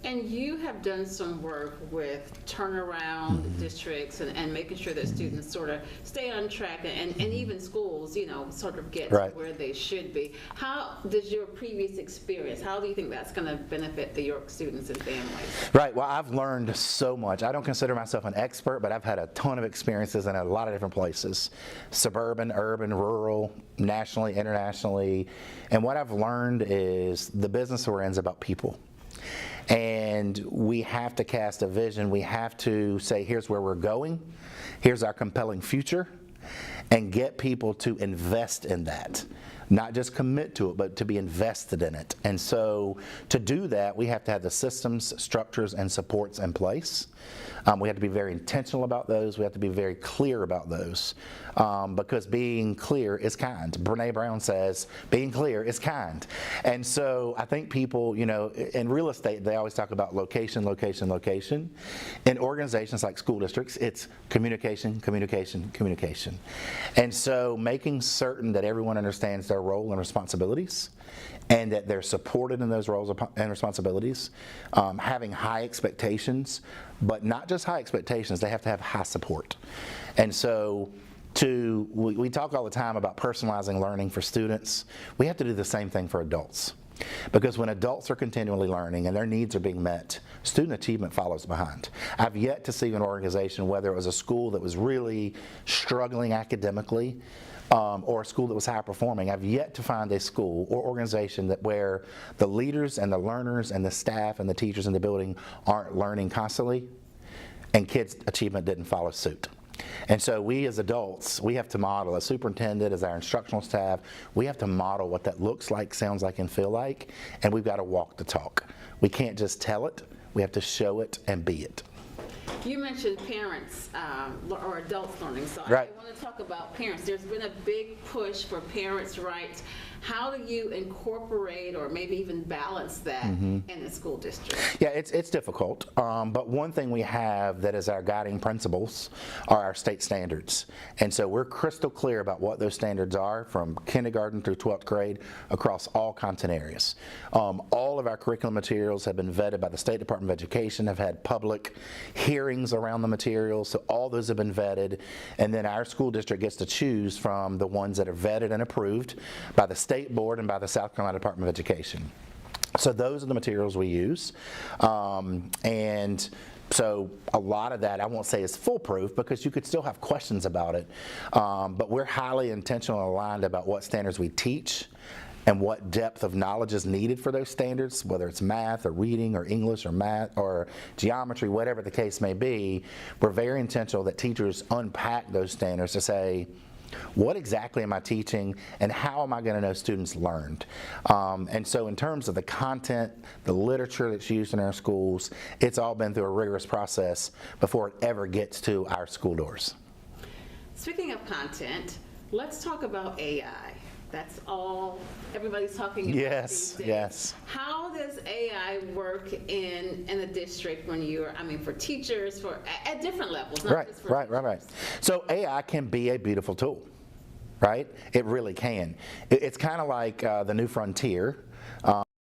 And you have done some work with turnaround districts and making sure that students sort of stay on track and even schools, you know, sort of get to where they should be. How does your previous experience, how do you think that's going to benefit the York students and families? Right, well, I've learned so much. I don't consider myself an expert, but I've had a ton of experiences in a lot of different places. Suburban, urban, rural, nationally, internationally. And what I've learned is the business we're in is about people. And we have to cast a vision. We have to say, here's where we're going. Here's our compelling future. And get people to invest in that. Not just commit to it, but to be invested in it. And so to do that, we have to have the systems, structures, and supports in place. We have to be very intentional about those. We have to be very clear about those because being clear is kind. Brene Brown says being clear is kind. And so I think people, you know, in real estate, they always talk about location, location, location. In organizations like school districts, it's communication, communication, communication. And so making certain that everyone understands their role and responsibilities and that they're supported in those roles and responsibilities, having high expectations, but not just high expectations, they have to have high support. And so we talk all the time about personalizing learning for students. We have to do the same thing for adults. Because when adults are continually learning and their needs are being met, student achievement follows behind. I've yet to see an organization, whether it was a school that was really struggling academically, or a school that was high performing, I've yet to find a school or organization where the leaders and the learners and the staff and the teachers in the building aren't learning constantly and kids' achievement didn't follow suit. And so we as adults, we have to model, as superintendent, as our instructional staff, we have to model what that looks like, sounds like, and feel like, and we've got to walk the talk. We can't just tell it, we have to show it and be it. You mentioned parents or adults learning, so right. I want to talk about parents. There's been a big push for parents' rights. How do you incorporate or maybe even balance that in the school district? Yeah, it's difficult, but one thing we have that is our guiding principles are our state standards. And so we're crystal clear about what those standards are from kindergarten through 12th grade across all content areas. All of our curriculum materials have been vetted by the State Department of Education, have had public hearings around the materials, so all those have been vetted, and then our school district gets to choose from the ones that are vetted and approved by the State Board and by the South Carolina Department of Education. So those are the materials we use, and so a lot of that I won't say is foolproof because you could still have questions about it, but we're highly intentional and aligned about what standards we teach and what depth of knowledge is needed for those standards, whether it's math or reading or English or math or geometry, whatever the case may be, we're very intentional that teachers unpack those standards to say, what exactly am I teaching and how am I going to know students learned? And so in terms of the content, the literature that's used in our schools, it's all been through a rigorous process before it ever gets to our school doors. Speaking of content, let's talk about AI. That's all everybody's talking about these days. Yes. How does AI work in a district when you're, for teachers, at different levels? Not just for Right. So AI can be a beautiful tool, right? It really can. It's kind of like the new frontier.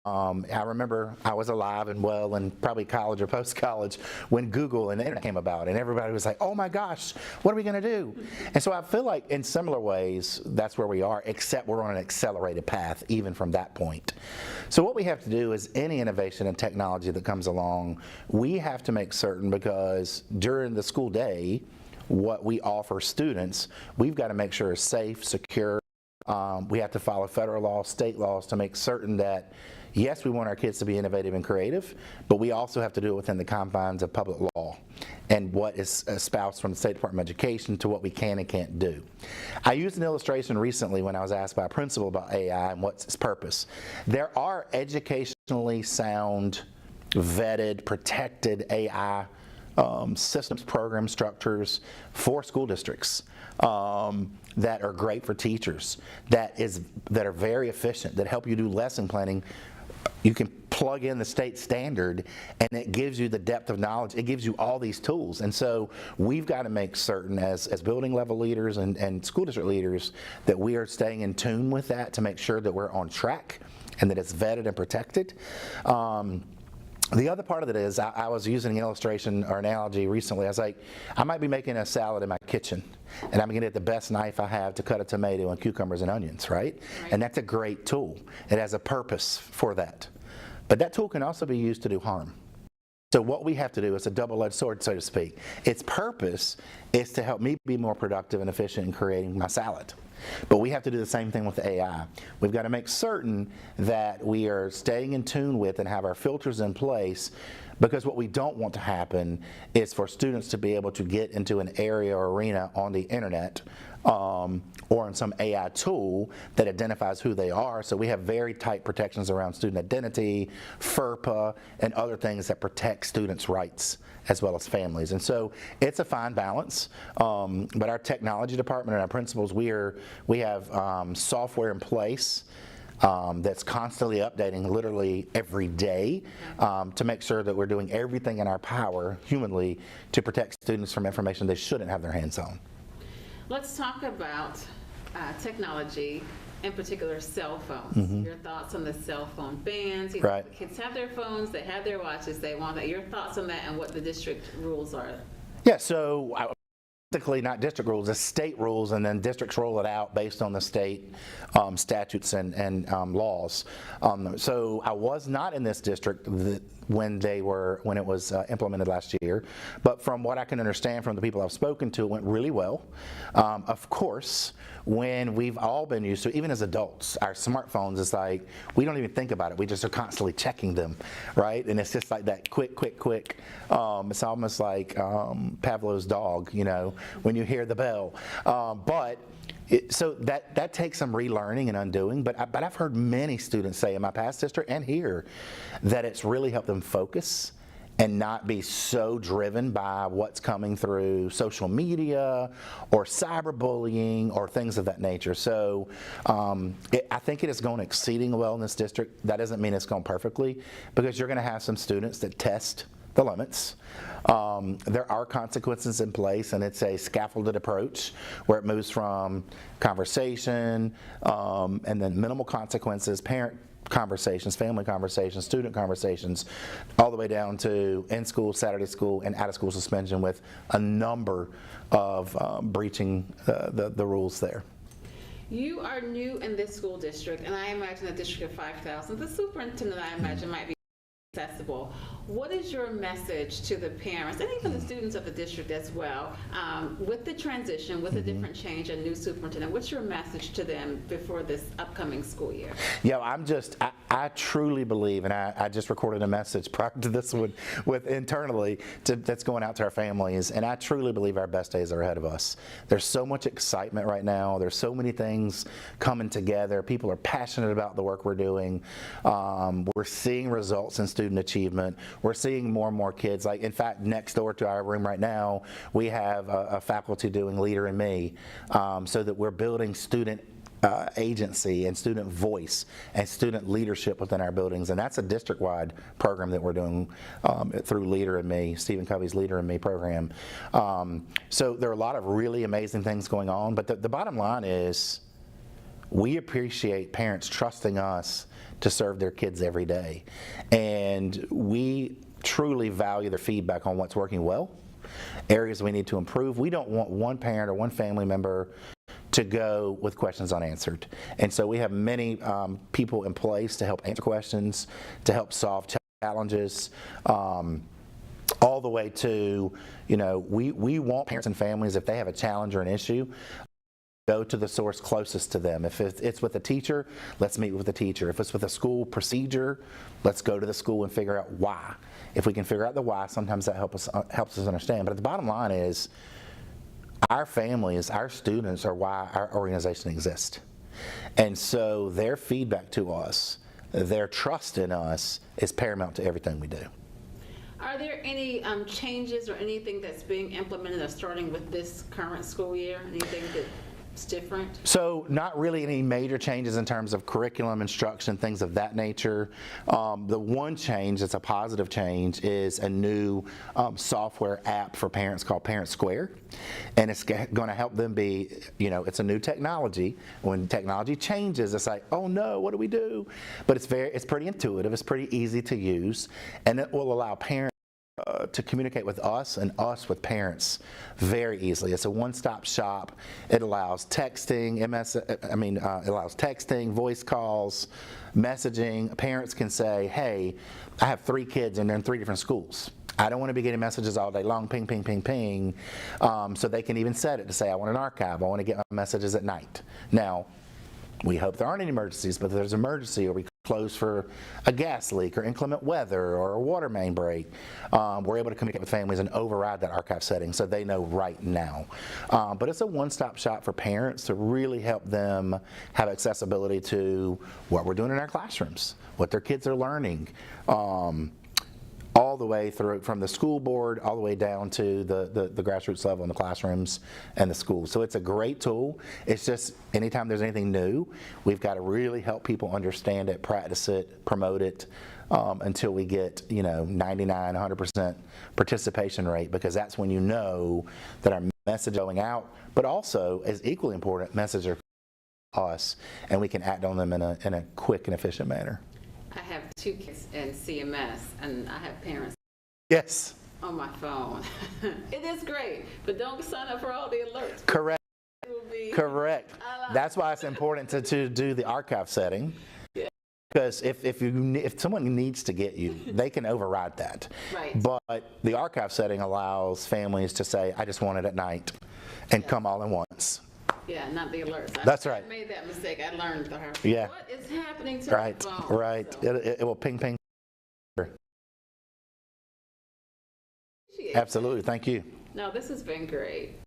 I remember I was alive and well in probably college or post-college when Google and the internet came about, and everybody was like, oh my gosh, what are we going to do? And so I feel like in similar ways, that's where we are, except we're on an accelerated path even from that point. So what we have to do is any innovation and technology that comes along, we have to make certain, because during the school day, what we offer students, we've got to make sure it's safe, secure. We have to follow federal laws, state laws to make certain that yes, we want our kids to be innovative and creative, but we also have to do it within the confines of public law and what is espoused from the State Department of Education to what we can and can't do. I used an illustration recently when I was asked by a principal about AI and what's its purpose. There are educationally sound, vetted, protected AI systems, program structures for school districts that are great for teachers, that are very efficient, that help you do lesson planning. You can plug in the state standard and it gives you the depth of knowledge. It gives you all these tools. And so we've got to make certain as building level leaders and school district leaders that we are staying in tune with that to make sure that we're on track and that it's vetted and protected. The other part of it is I was using an illustration or analogy recently. I was like, I might be making a salad in my kitchen and I'm going to get the best knife I have to cut a tomato and cucumbers and onions, right? And that's a great tool. It has a purpose for that. But that tool can also be used to do harm. So what we have to do is a double-edged sword, so to speak. Its purpose is to help me be more productive and efficient in creating my salad. But we have to do the same thing with AI. We've got to make certain that we are staying in tune with and have our filters in place, because what we don't want to happen is for students to be able to get into an area or arena on the internet or in some AI tool that identifies who they are. So we have very tight protections around student identity, FERPA, and other things that protect students' rights as well as families. And so it's a fine balance, but our technology department and our principals, we have software in place that's constantly updating literally every day to make sure that we're doing everything in our power humanly to protect students from information they shouldn't have their hands on. Let's talk about technology, in particular cell phones. Mm-hmm. Your thoughts on the cell phone bans. Right. The kids have their phones, they have their watches, they want that. Your thoughts on that and what the district rules are? Yeah, so basically not district rules, it's state rules, and then districts roll it out based on the state statutes and laws. So I was not in this district when it was implemented last year, but from what I can understand from the people I've spoken to, it went really well. Of course, when we've all been used to, even as adults, our smartphones, it's like we don't even think about it. We just are constantly checking them, right? And it's just like that quick. It's almost like Pavlov's dog, when you hear the bell. So that takes some relearning and undoing, but I've heard many students say in my past district and here that it's really helped them focus and not be so driven by what's coming through social media or cyberbullying or things of that nature. So I think it is going exceedingly well in this district. That doesn't mean it's going perfectly, because you're going to have some students that test the limits. There are consequences in place, and it's a scaffolded approach where it moves from conversation and then minimal consequences, parent conversations, family conversations, student conversations, all the way down to in-school, Saturday school, and out-of-school suspension with a number of breaching the rules there. You are new in this school district, and I imagine a district of 5,000. The superintendent, I imagine, might be accessible. What is your message to the parents and even the students of the district as well with the transition, with the different change and new superintendent? What's your message to them before this upcoming school year? Yeah, I truly believe, and I just recorded a message prior to this one with internally that's going out to our families, and I truly believe our best days are ahead of us. There's so much excitement right now. There's so many things coming together. People are passionate about the work we're doing. We're seeing results in student achievement. We're seeing more and more kids. Like, in fact, next door to our room right now, we have a faculty doing Leader in Me, so that we're building student agency and student voice and student leadership within our buildings, and that's a district-wide program that we're doing through Leader in Me, Stephen Covey's Leader in Me program. So there are a lot of really amazing things going on, but the bottom line is we appreciate parents trusting us to serve their kids every day, and we truly value their feedback on what's working well, areas we need to improve. We don't want one parent or one family member to go with questions unanswered. And so we have many people in place to help answer questions, to help solve challenges, all the way to, we want parents and families, if they have a challenge or an issue, go to the source closest to them. If it's with a teacher, let's meet with the teacher. If it's with a school procedure, let's go to the school and figure out why. If we can figure out the why, sometimes that helps us understand. But the bottom line is, our families, our students are why our organization exists. And so their feedback to us, their trust in us is paramount to everything we do. Are there any changes or anything that's being implemented or starting with this current school year? Anything that's different? So not really any major changes in terms of curriculum, instruction, things of that nature. The one change that's a positive change is a new software app for parents called Parent Square. And it's going to help them be, it's a new technology. When technology changes, it's like, oh no, what do we do? But it's pretty intuitive, it's pretty easy to use, and it will allow parents to communicate with us and us with parents very easily. It's a one-stop shop. It allows texting, it allows texting, voice calls, messaging. Parents can say, hey, I have 3 kids and they're in 3 different schools. I don't want to be getting messages all day long, ping, ping, ping, ping. So they can even set it to say, I want an archive. I want to get my messages at night. Now, we hope there aren't any emergencies, but if there's an emergency or we close for a gas leak or inclement weather or a water main break, we're able to communicate with families and override that archive setting so they know right now. But it's a one-stop shop for parents to really help them have accessibility to what we're doing in our classrooms, what their kids are learning, all the way through from the school board all the way down to the grassroots level in the classrooms and the schools. So it's a great tool. It's just anytime there's anything new, we've got to really help people understand it, practice it, promote it until we get 99, 100% participation rate, because that's when you know that our message is going out, but also as equally important, messages are us and we can act on them in a quick and efficient manner. I have 2 kids in CMS, and I have parents Yes. on my phone. It is great, but don't sign up for all the alerts. Correct. Correct. That's why it's important to do the archive setting. Because if someone needs to get you, they can override that. Right. But the archive setting allows families to say, I just want it at night and come all at once. Yeah, not the alerts. That's right. I made that mistake. I learned the hard. Yeah. What is happening to Right, the phone? right. So. It will ping, ping. Appreciate Absolutely. Thank you. No, this has been great.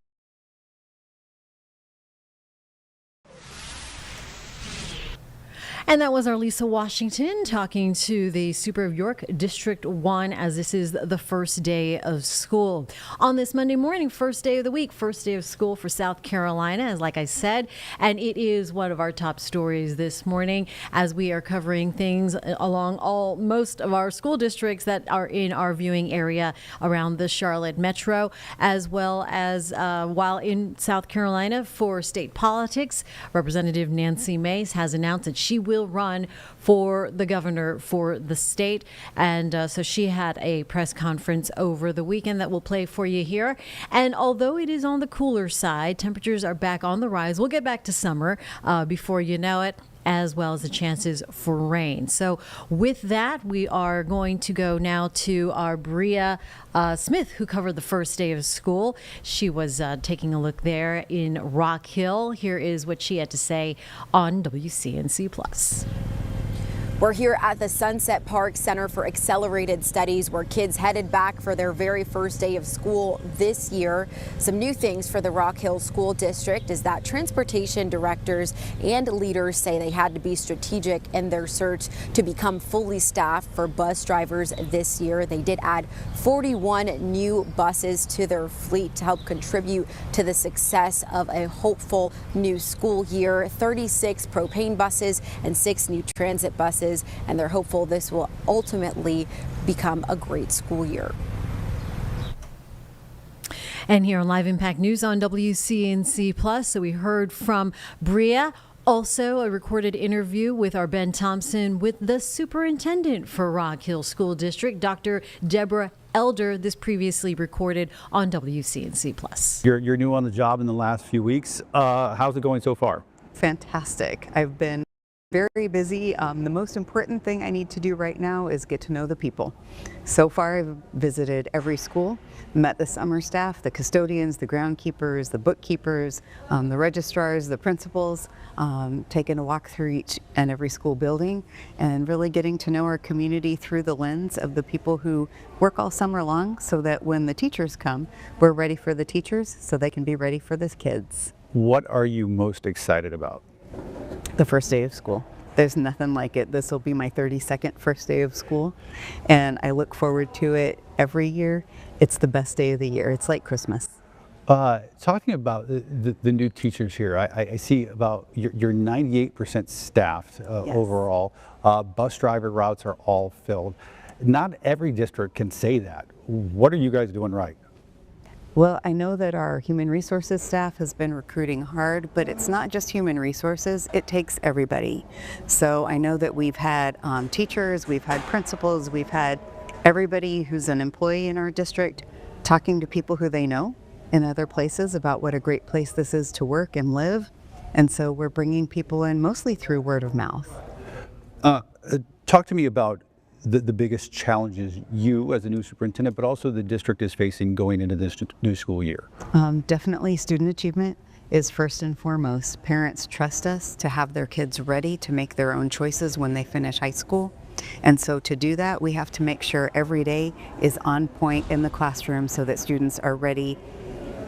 And that was our Lisa Washington talking to the Super of York District 1 as this is the first day of school. On this Monday morning, first day of the week, first day of school for South Carolina, as like I said, and it is one of our top stories this morning as we are covering things along most of our school districts that are in our viewing area around the Charlotte metro, as well as while in South Carolina for state politics, Representative Nancy Mace has announced that she will run for the governor for the state. And so she had a press conference over the weekend that we'll play for you here. And although it is on the cooler side, temperatures are back on the rise. We'll get back to summer before you know it. as well as the chances for rain. So with that, we are going to go now to our Bria Smith, who covered the first day of school. She was taking a look there in Rock Hill. Here is what she had to say on WCNC Plus. We're here at the Sunset Park Center for Accelerated Studies, where kids headed back for their very first day of school this year. Some new things for the Rock Hill School District is that transportation directors and leaders say they had to be strategic in their search to become fully staffed for bus drivers this year. They did add 41 new buses to their fleet to help contribute to the success of a hopeful new school year. 36 propane buses and 6 new transit buses. And they're hopeful this will ultimately become a great school year. And here on Live Impact News on WCNC Plus, so we heard from Bria. Also, a recorded interview with our Ben Thompson with the superintendent for Rock Hill School District, Dr. Deborah Elder. This previously recorded on WCNC Plus. You're new on the job in the last few weeks. How's it going so far? Fantastic. I've been very busy. The most important thing I need to do right now is get to know the people. So far, I've visited every school, met the summer staff, the custodians, the groundkeepers, the bookkeepers, the registrars, the principals, taken a walk through each and every school building, and really getting to know our community through the lens of the people who work all summer long, so that when the teachers come, we're ready for the teachers so they can be ready for the kids. What are you most excited about? The first day of school. There's nothing like it. This will be my 32nd first day of school, and I look forward to it every year. It's the best day of the year. It's like Christmas. Talking about the new teachers here, I see about you're 98% staffed Yes. overall. Bus driver routes are all filled. Not every district can say that. What are you guys doing right? Well, I know that our human resources staff has been recruiting hard, but it's not just human resources, it takes everybody. So I know that we've had teachers, we've had principals, we've had everybody who's an employee in our district talking to people who they know in other places about what a great place this is to work and live. And so we're bringing people in mostly through word of mouth. Talk to me about the biggest challenges you as a new superintendent, but also the district is facing going into this new school year. Definitely student achievement is first and foremost. Parents trust us to have their kids ready to make their own choices when they finish high school. And so to do that, we have to make sure every day is on point in the classroom so that students are ready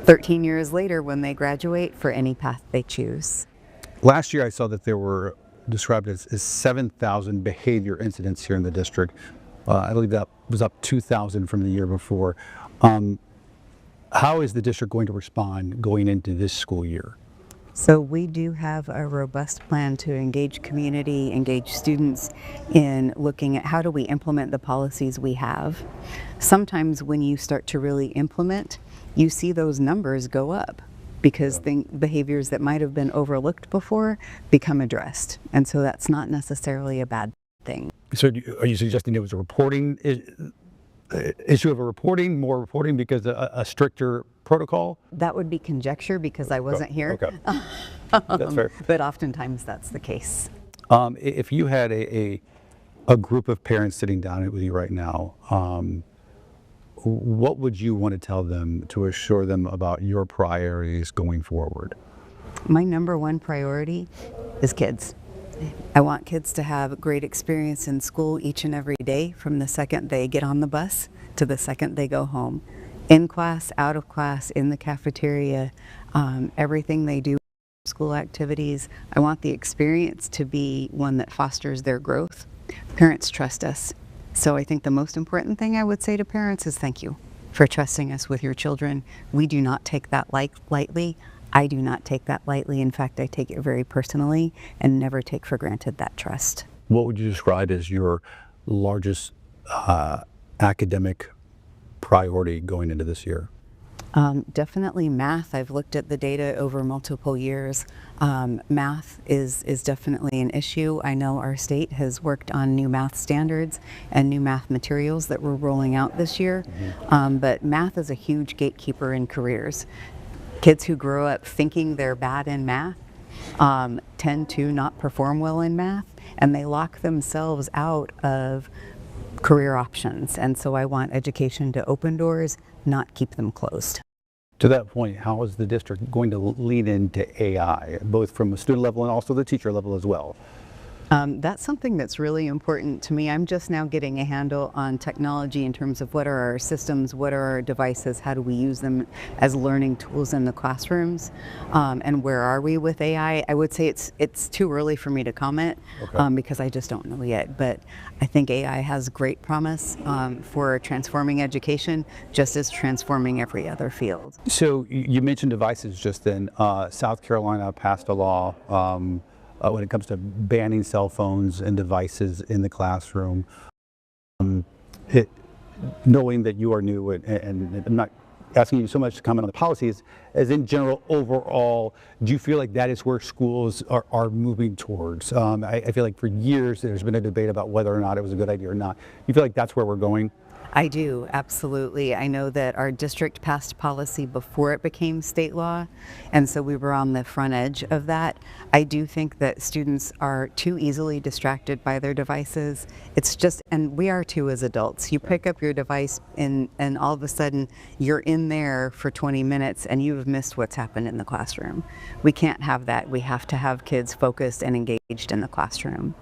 13 years later when they graduate for any path they choose. Last year I saw that there were described as 7,000 behavior incidents here in the district. I believe that was up 2,000 from the year before. How is the district going to respond going into this school year? So we do have a robust plan to engage community, engage students in looking at how do we implement the policies we have. Sometimes when you start to really implement, you see those numbers go up, because behaviors that might have been overlooked before become addressed. And so that's not necessarily a bad thing. So are you suggesting there was a reporting issue of more reporting because a stricter protocol? That would be conjecture because I wasn't here. Okay. That's fair. But oftentimes that's the case. If you had a group of parents sitting down with you right now, what would you want to tell them to assure them about your priorities going forward? My number one priority is kids. I want kids to have a great experience in school each and every day, from the second they get on the bus to the second they go home. In class, out of class, in the cafeteria, everything they do, school activities. I want the experience to be one that fosters their growth. Parents trust us. So I think the most important thing I would say to parents is thank you for trusting us with your children. We do not take that lightly. I do not take that lightly. In fact, I take it very personally and never take for granted that trust. What would you describe as your largest academic priority going into this year? Definitely math. I've looked at the data over multiple years. Math is definitely an issue. I know our state has worked on new math standards and new math materials that we're rolling out this year. But math is a huge gatekeeper in careers. Kids who grow up thinking they're bad in math tend to not perform well in math, and they lock themselves out of career options. And so I want education to open doors, not keep them closed. To that point, how is the district going to lean into AI, both from a student level and also the teacher level as well? That's something that's really important to me. I'm just now getting a handle on technology in terms of what are our systems, what are our devices, how do we use them as learning tools in the classrooms, and where are we with AI? I would say it's too early for me to comment because I just don't know yet, but I think AI has great promise for transforming education, just as transforming every other field. So you mentioned devices just then. South Carolina passed a law when it comes to banning cell phones and devices in the classroom. Knowing that you are new, and I'm not asking you so much to comment on the policies, as in general, overall, do you feel like that is where schools are moving towards? I feel like for years there's been a debate about whether or not it was a good idea or not. You feel like that's where we're going? I do, absolutely. I know that our district passed policy before it became state law, and so we were on the front edge of that. I do think that students are too easily distracted by their devices. It's just, and we are too as adults. You pick up your device and all of a sudden you're in there for 20 minutes and you've missed what's happened in the classroom. We can't have that. We have to have kids focused and engaged in the classroom.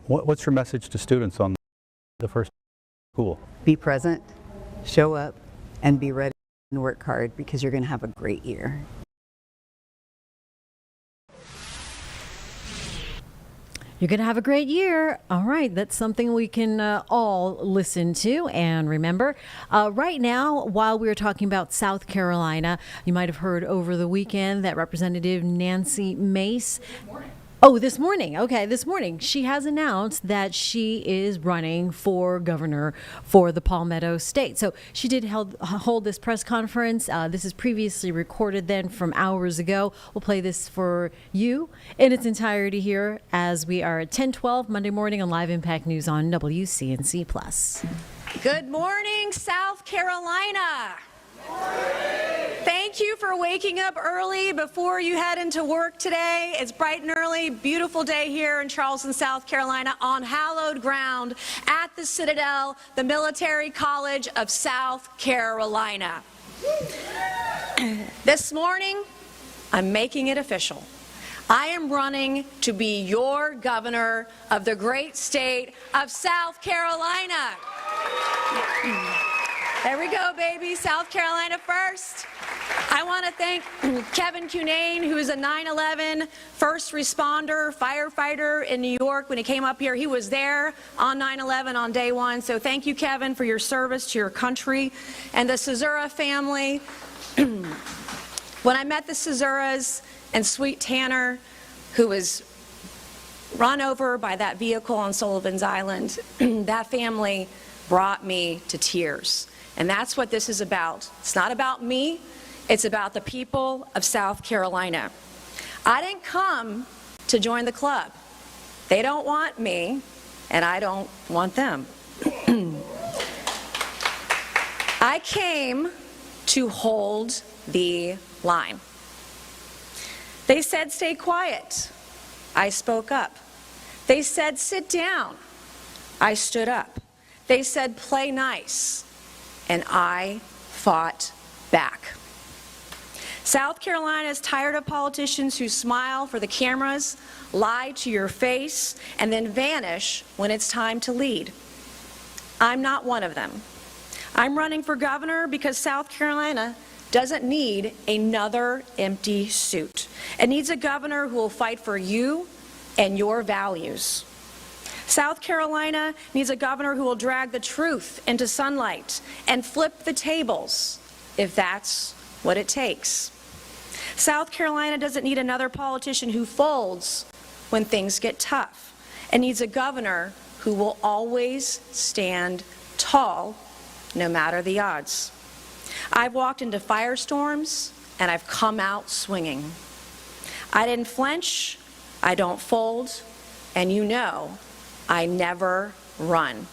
What's your message to students on the first school? Be present, show up, and be ready and work hard, because you're going to have a great year. You're going to have a great year. All right, that's something we can all listen to and remember. Right now, while we were talking about South Carolina, you might have heard over the weekend that Representative Nancy Mace. This morning. Okay, this morning. She has announced that she is running for governor for the Palmetto State. So she did hold this press conference. This is previously recorded then from hours ago. We'll play this for you in its entirety here as we are at 10:12 Monday morning on Live Impact News on WCNC Plus. Good morning, South Carolina. Thank you for waking up early before you head into work today. It's bright and early, beautiful day here in Charleston, South Carolina, on hallowed ground at the Citadel, the Military College of South Carolina. This morning, I'm making it official. I am running to be your governor of the great state of South Carolina. There we go, baby. South Carolina first. I want to thank Kevin Cunane, who is a 9/11 first responder, firefighter in New York. When he came up here, he was there on 9/11 on day one. So thank you, Kevin, for your service to your country. And the Cesura family. When I met the Cesuras and Sweet Tanner, who was run over by that vehicle on Sullivan's Island, that family brought me to tears. And that's what this is about. It's not about me. It's about the people of South Carolina. I didn't come to join the club. They don't want me, and I don't want them. I came to hold the line. They said, stay quiet. I spoke up. They said, sit down. I stood up. They said, play nice. And I fought back. South Carolina is tired of politicians who smile for the cameras, lie to your face, and then vanish when it's time to lead. I'm not one of them. I'm running for governor because South Carolina doesn't need another empty suit. It needs a governor who will fight for you and your values. South Carolina needs a governor who will drag the truth into sunlight and flip the tables, if that's what it takes. South Carolina doesn't need another politician who folds when things get tough. It needs a governor who will always stand tall, no matter the odds. I've walked into firestorms, and I've come out swinging. I didn't flinch, I don't fold, and you know, I never run.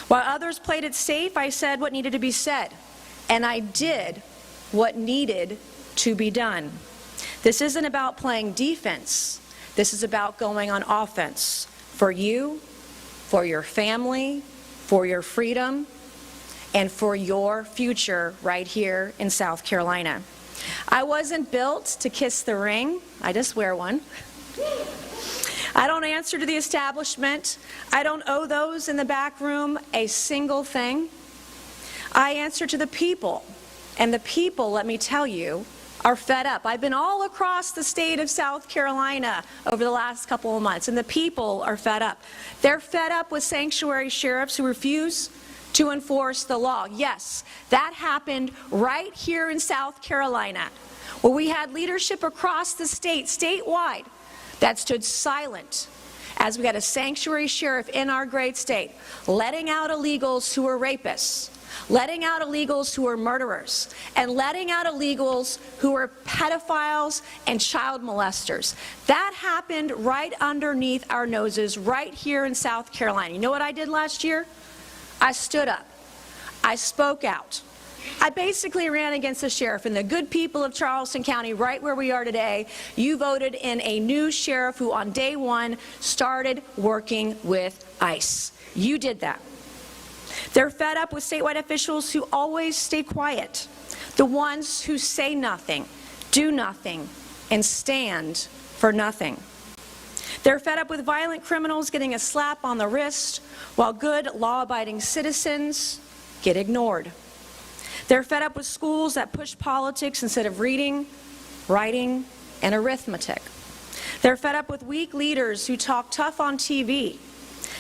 While others played it safe, I said what needed to be said, and I did what needed to be done. This isn't about playing defense. This is about going on offense for you, for your family, for your freedom, and for your future right here in South Carolina. I wasn't built to kiss the ring. I just wear one. I don't answer to the establishment. I don't owe those in the back room a single thing. I answer to the people. And the people, let me tell you, are fed up. I've been all across the state of South Carolina over the last couple of months, and the people are fed up. They're fed up with sanctuary sheriffs who refuse to enforce the law. Yes, that happened right here in South Carolina, where we had leadership across the state, statewide, that stood silent as we had a sanctuary sheriff in our great state letting out illegals who were rapists, letting out illegals who are murderers, and letting out illegals who are pedophiles and child molesters. That happened right underneath our noses, right here in South Carolina. You know what I did last year? I stood up. I spoke out. I basically ran against the sheriff, and the good people of Charleston County, right where we are today, you voted in a new sheriff who on day one started working with ICE. You did that. They're fed up with statewide officials who always stay quiet, the ones who say nothing, do nothing, and stand for nothing. They're fed up with violent criminals getting a slap on the wrist while good law-abiding citizens get ignored. They're fed up with schools that push politics instead of reading, writing, and arithmetic. They're fed up with weak leaders who talk tough on TV,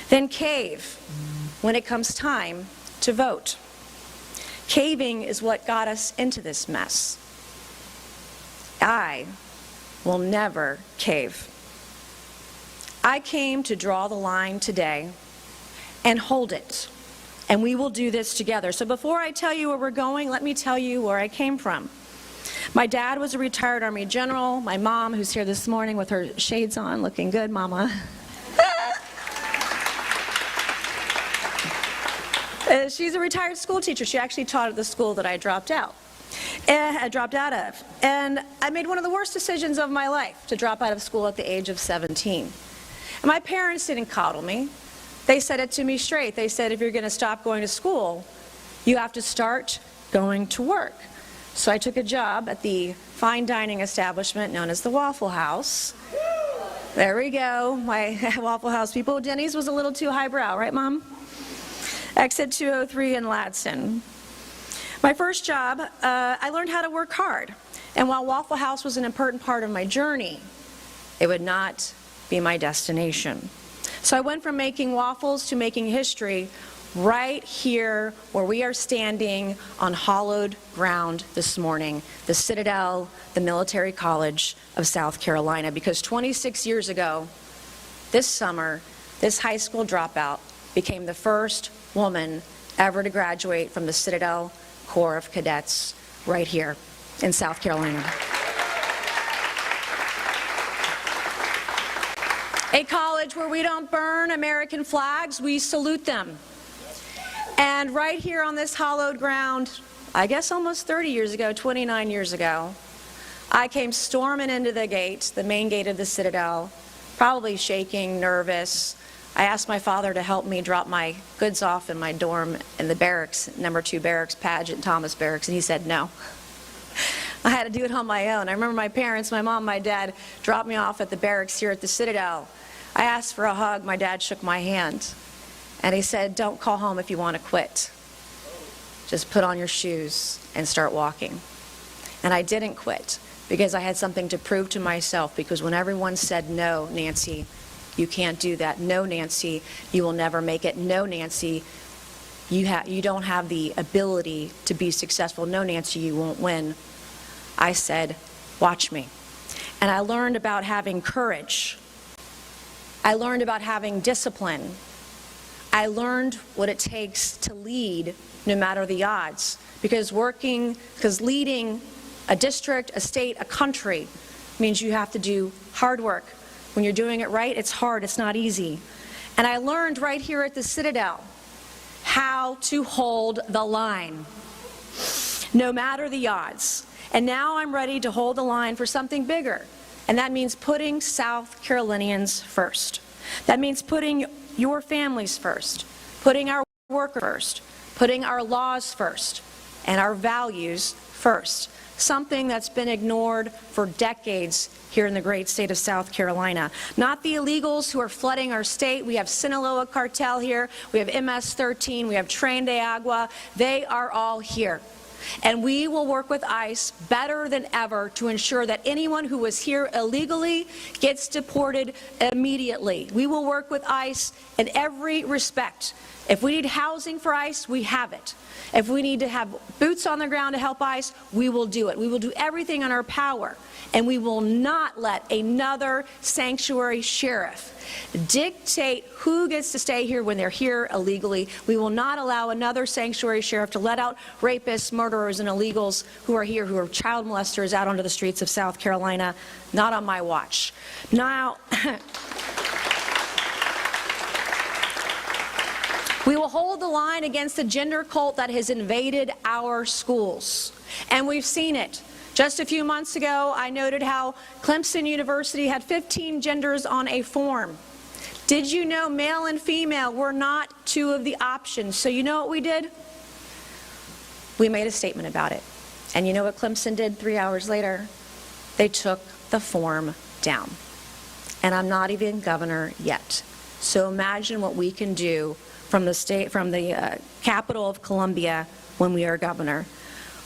then cave when it comes time to vote. Caving is what got us into this mess. I will never cave. I came to draw the line today and hold it, and we will do this together. So before I tell you where we're going, let me tell you where I came from. My dad was a retired Army general. My mom, who's here this morning with her shades on, looking good, Mama. She's a retired school teacher. She actually taught at the school that I dropped out of. And I made one of the worst decisions of my life, to drop out of school at the age of 17. And my parents didn't coddle me. They said it to me straight. They said, if you're going to stop going to school, you have to start going to work. So I took a job at the fine dining establishment known as the Waffle House. There we go, my Waffle House people. Denny's was a little too highbrow, right, Mom? Exit 203 in Ladson. My first job, I learned how to work hard. And while Waffle House was an important part of my journey, it would not be my destination. So I went from making waffles to making history right here where we are standing on hallowed ground this morning, the Citadel, the Military College of South Carolina, because 26 years ago, this summer, this high school dropout became the first woman ever to graduate from the Citadel Corps of Cadets right here in South Carolina. A college where we don't burn American flags, we salute them. And right here on this hallowed ground, I guess almost 30 years ago, 29 years ago, I came storming into the gate, the main gate of the Citadel, probably shaking, nervous. I asked my father to help me drop my goods off in my dorm in the barracks, number 2 barracks, Paget, Thomas Barracks, and he said no. I had to do it on my own. I remember my parents, my mom, my dad, dropped me off at the barracks here at the Citadel. I asked for a hug. My dad shook my hand. And he said, don't call home if you want to quit. Just put on your shoes and start walking. And I didn't quit because I had something to prove to myself, because when everyone said, no, Nancy, you can't do that. No, Nancy, you will never make it. No, Nancy, you don't have the ability to be successful. No, Nancy, you won't win. I said, watch me. And I learned about having courage. I learned about having discipline. I learned what it takes to lead no matter the odds, because leading a district, a state, a country means you have to do hard work. When you're doing it right, it's hard, it's not easy. And I learned right here at the Citadel how to hold the line, no matter the odds. And now I'm ready to hold the line for something bigger. And that means putting South Carolinians first. That means putting your families first, putting our workers first, putting our laws first, and our values first. Something that's been ignored for decades here in the great state of South Carolina. Not the illegals who are flooding our state. We have Sinaloa cartel here. We have MS-13. We have Tren de Agua. They are all here. And we will work with ICE better than ever to ensure that anyone who was here illegally gets deported immediately. We will work with ICE in every respect. If we need housing for ICE, we have it. If we need to have boots on the ground to help ICE, we will do it. We will do everything in our power. And we will not let another sanctuary sheriff dictate who gets to stay here when they're here illegally. We will not allow another sanctuary sheriff to let out rapists, murderers, and illegals who are here, who are child molesters, out onto the streets of South Carolina. Not on my watch. Now, we will hold the line against the gender cult that has invaded our schools. And we've seen it. Just a few months ago, I noted how Clemson University had 15 genders on a form. Did you know male and female were not two of the options? So you know what we did? We made a statement about it. And you know what Clemson did 3 hours later? They took the form down. And I'm not even governor yet. So imagine what we can do from the capital of Columbia when we are governor.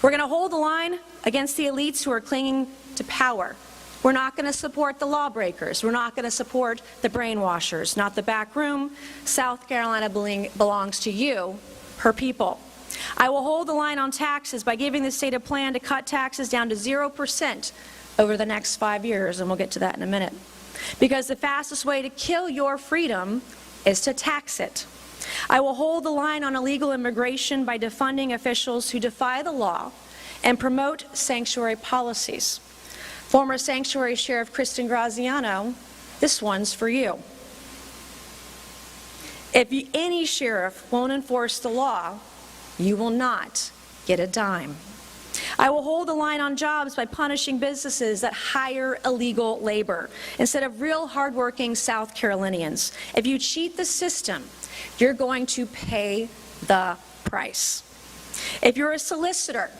We're going to hold the line against the elites who are clinging to power. We're not going to support the lawbreakers. We're not going to support the brainwashers, not the back room. South Carolina belongs to you, her people. I will hold the line on taxes by giving the state a plan to cut taxes down to 0% over the next 5 years, and we'll get to that in a minute. Because the fastest way to kill your freedom is to tax it. I will hold the line on illegal immigration by defunding officials who defy the law and promote sanctuary policies. Former Sanctuary Sheriff Kristen Graziano, this one's for you. If any sheriff won't enforce the law, you will not get a dime. I will hold the line on jobs by punishing businesses that hire illegal labor instead of real hardworking South Carolinians. If you cheat the system, you're going to pay the price. If you're a solicitor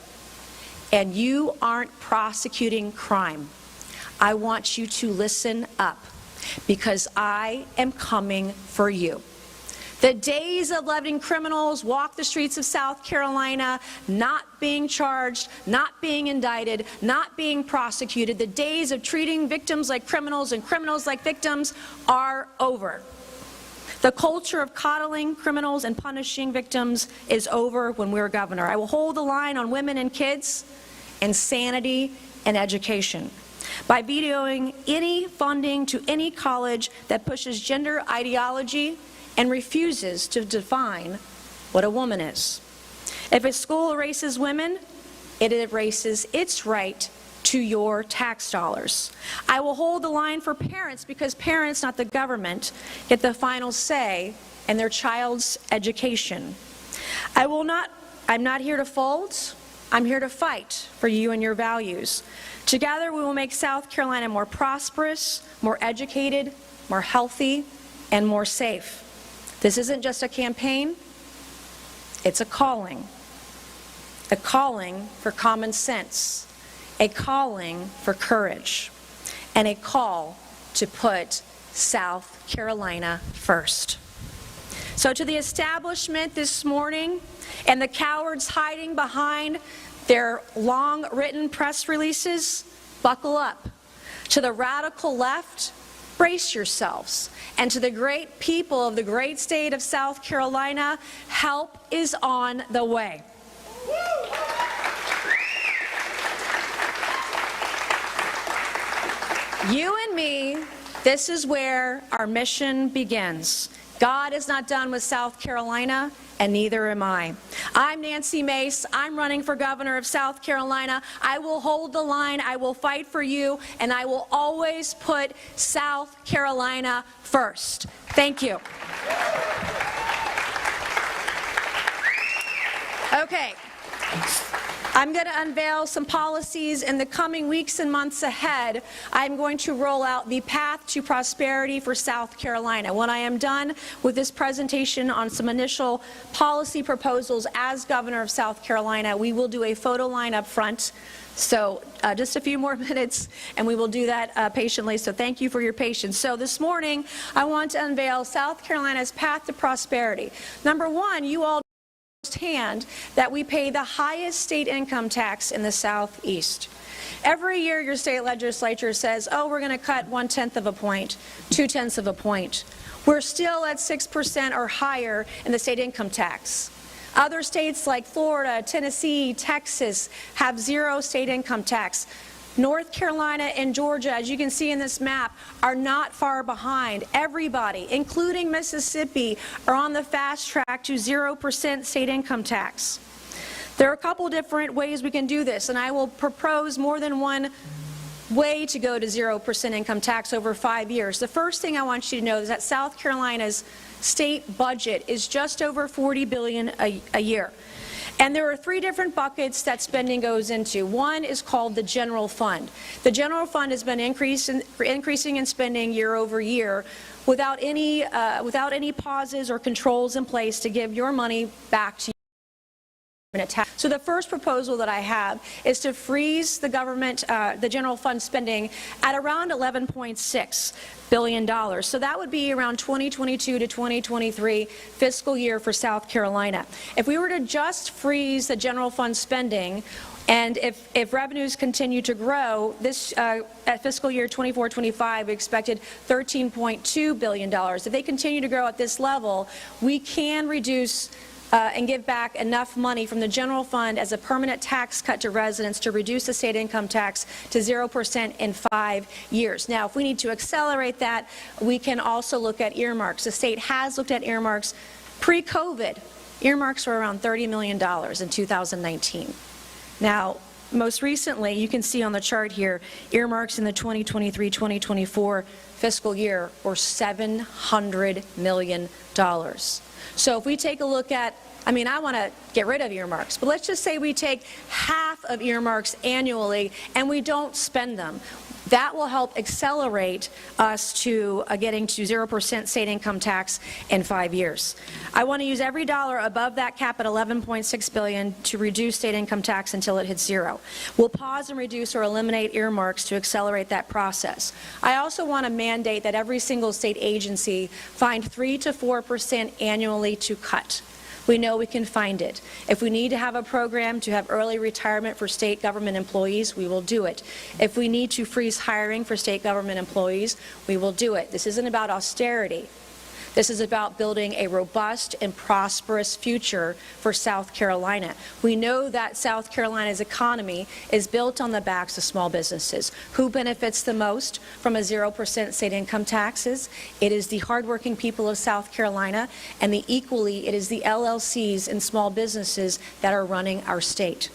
and you aren't prosecuting crime, I want you to listen up, because I am coming for you. The days of letting criminals walk the streets of South Carolina, not being charged, not being indicted, not being prosecuted, the days of treating victims like criminals and criminals like victims are over. The culture of coddling criminals and punishing victims is over when we're governor. I will hold the line on women and kids, insanity, and education by vetoing any funding to any college that pushes gender ideology and refuses to define what a woman is. If a school erases women, it erases its right to your tax dollars. I will hold the line for parents, because parents, not the government, get the final say in their child's education. I'm not here to fold. I'm here to fight for you and your values. Together, we will make South Carolina more prosperous, more educated, more healthy, and more safe. This isn't just a campaign, it's a calling for common sense, a calling for courage, and a call to put South Carolina first. So to the establishment this morning and the cowards hiding behind their long written press releases, buckle up. To the radical left, brace yourselves. And to the great people of the great state of South Carolina, help is on the way. You and me, this is where our mission begins. God is not done with South Carolina, and neither am I. I'm Nancy Mace. I'm running for governor of South Carolina. I will hold the line. I will fight for you, and I will always put South Carolina first. Thank you. Okay. I'm going to unveil some policies in the coming weeks and months ahead. I'm going to roll out the path to prosperity for South Carolina. When I am done with this presentation on some initial policy proposals as governor of South Carolina, we will do a photo line up front. So just a few more minutes, and we will do that patiently. So thank you for your patience. So this morning, I want to unveil South Carolina's path to prosperity. Number one, you all hand that we pay the highest state income tax in the Southeast. Every year your state legislature says, oh, we're going to cut 1/10 of a point, 2/10 of a point. We're still at 6% or higher in the state income tax. Other states like Florida, Tennessee, Texas have 0 state income tax. North Carolina and Georgia, as you can see in this map, are not far behind. Everybody, including Mississippi, are on the fast track to 0% state income tax. There are a couple different ways we can do this, and I will propose more than one way to go to 0% income tax over 5 years. The first thing I want you to know is that South Carolina's state budget is just over $40 billion a year. And there are 3 different buckets that spending goes into. One is called the general fund. The general fund has been increasing in spending year over year without any pauses or controls in place to give your money back to you. So the first proposal that I have is to freeze the government, the general fund spending at around $11.6 billion. So that would be around 2022 to 2023 fiscal year for South Carolina. If we were to just freeze the general fund spending, and if revenues continue to grow, this at fiscal year 24-25, we expected $13.2 billion. If they continue to grow at this level, we can reduce and give back enough money from the general fund as a permanent tax cut to residents to reduce the state income tax to 0% in 5 years. Now, if we need to accelerate that, we can also look at earmarks. The state has looked at earmarks pre-COVID. Earmarks were around $30 million in 2019. Now, most recently, you can see on the chart here, earmarks in the 2023-2024 fiscal year were $700 million. So if we take a look at, I want to get rid of earmarks, but let's just say we take half of earmarks annually and we don't spend them. That will help accelerate us to getting to 0% state income tax in 5 years. I want to use every dollar above that cap at $11.6 billion to reduce state income tax until it hits 0. We'll pause and reduce or eliminate earmarks to accelerate that process. I also want to mandate that every single state agency find 3 to 4% annually to cut. We know we can find it. If we need to have a program to have early retirement for state government employees, we will do it. If we need to freeze hiring for state government employees, we will do it. This isn't about austerity. This is about building a robust and prosperous future for South Carolina. We know that South Carolina's economy is built on the backs of small businesses. Who benefits the most from a 0% state income taxes? It is the hardworking people of South Carolina, and equally, it is the LLCs and small businesses that are running our state.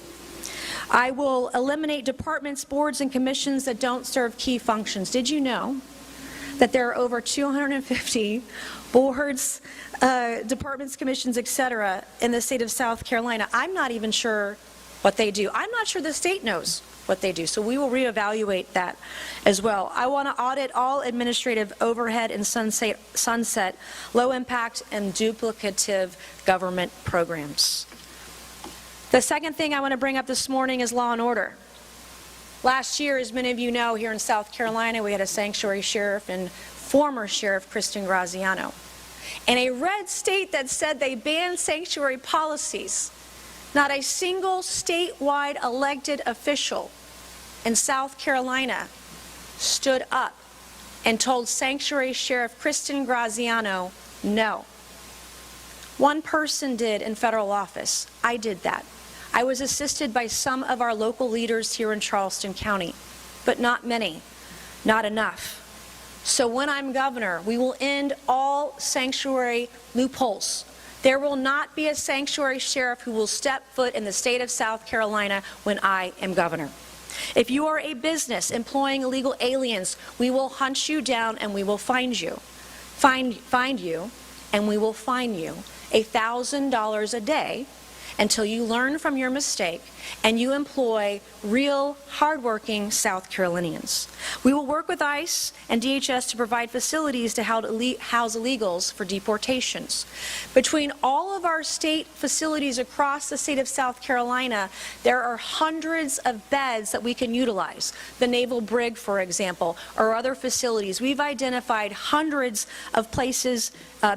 I will eliminate departments, boards, and commissions that don't serve key functions. Did you know that there are over 250 boards, departments, commissions, etc. in the state of South Carolina? I'm not even sure what they do. I'm not sure the state knows what they do, so we will reevaluate that as well. I want to audit all administrative overhead and sunset low impact and duplicative government programs. The second thing I want to bring up this morning is law and order. Last year, as many of you know, here in South Carolina, we had a sanctuary sheriff and former Sheriff Kristen Graziano. In a red state that said they banned sanctuary policies, not a single statewide elected official in South Carolina stood up and told Sanctuary Sheriff Kristen Graziano no. One person did in federal office. I did that. I was assisted by some of our local leaders here in Charleston County, but not many, not enough. So when I'm governor, we will end all sanctuary loopholes. There will not be a sanctuary sheriff who will step foot in the state of South Carolina when I am governor. If you are a business employing illegal aliens, we will hunt you down and we will find you. Find you, and we will fine you $1,000 a day until you learn from your mistake and you employ real, hardworking South Carolinians. We will work with ICE and DHS to provide facilities to house illegals for deportations. Between all of our state facilities across the state of South Carolina, there are hundreds of beds that we can utilize. The Naval Brig, for example, or other facilities. We've identified hundreds of places,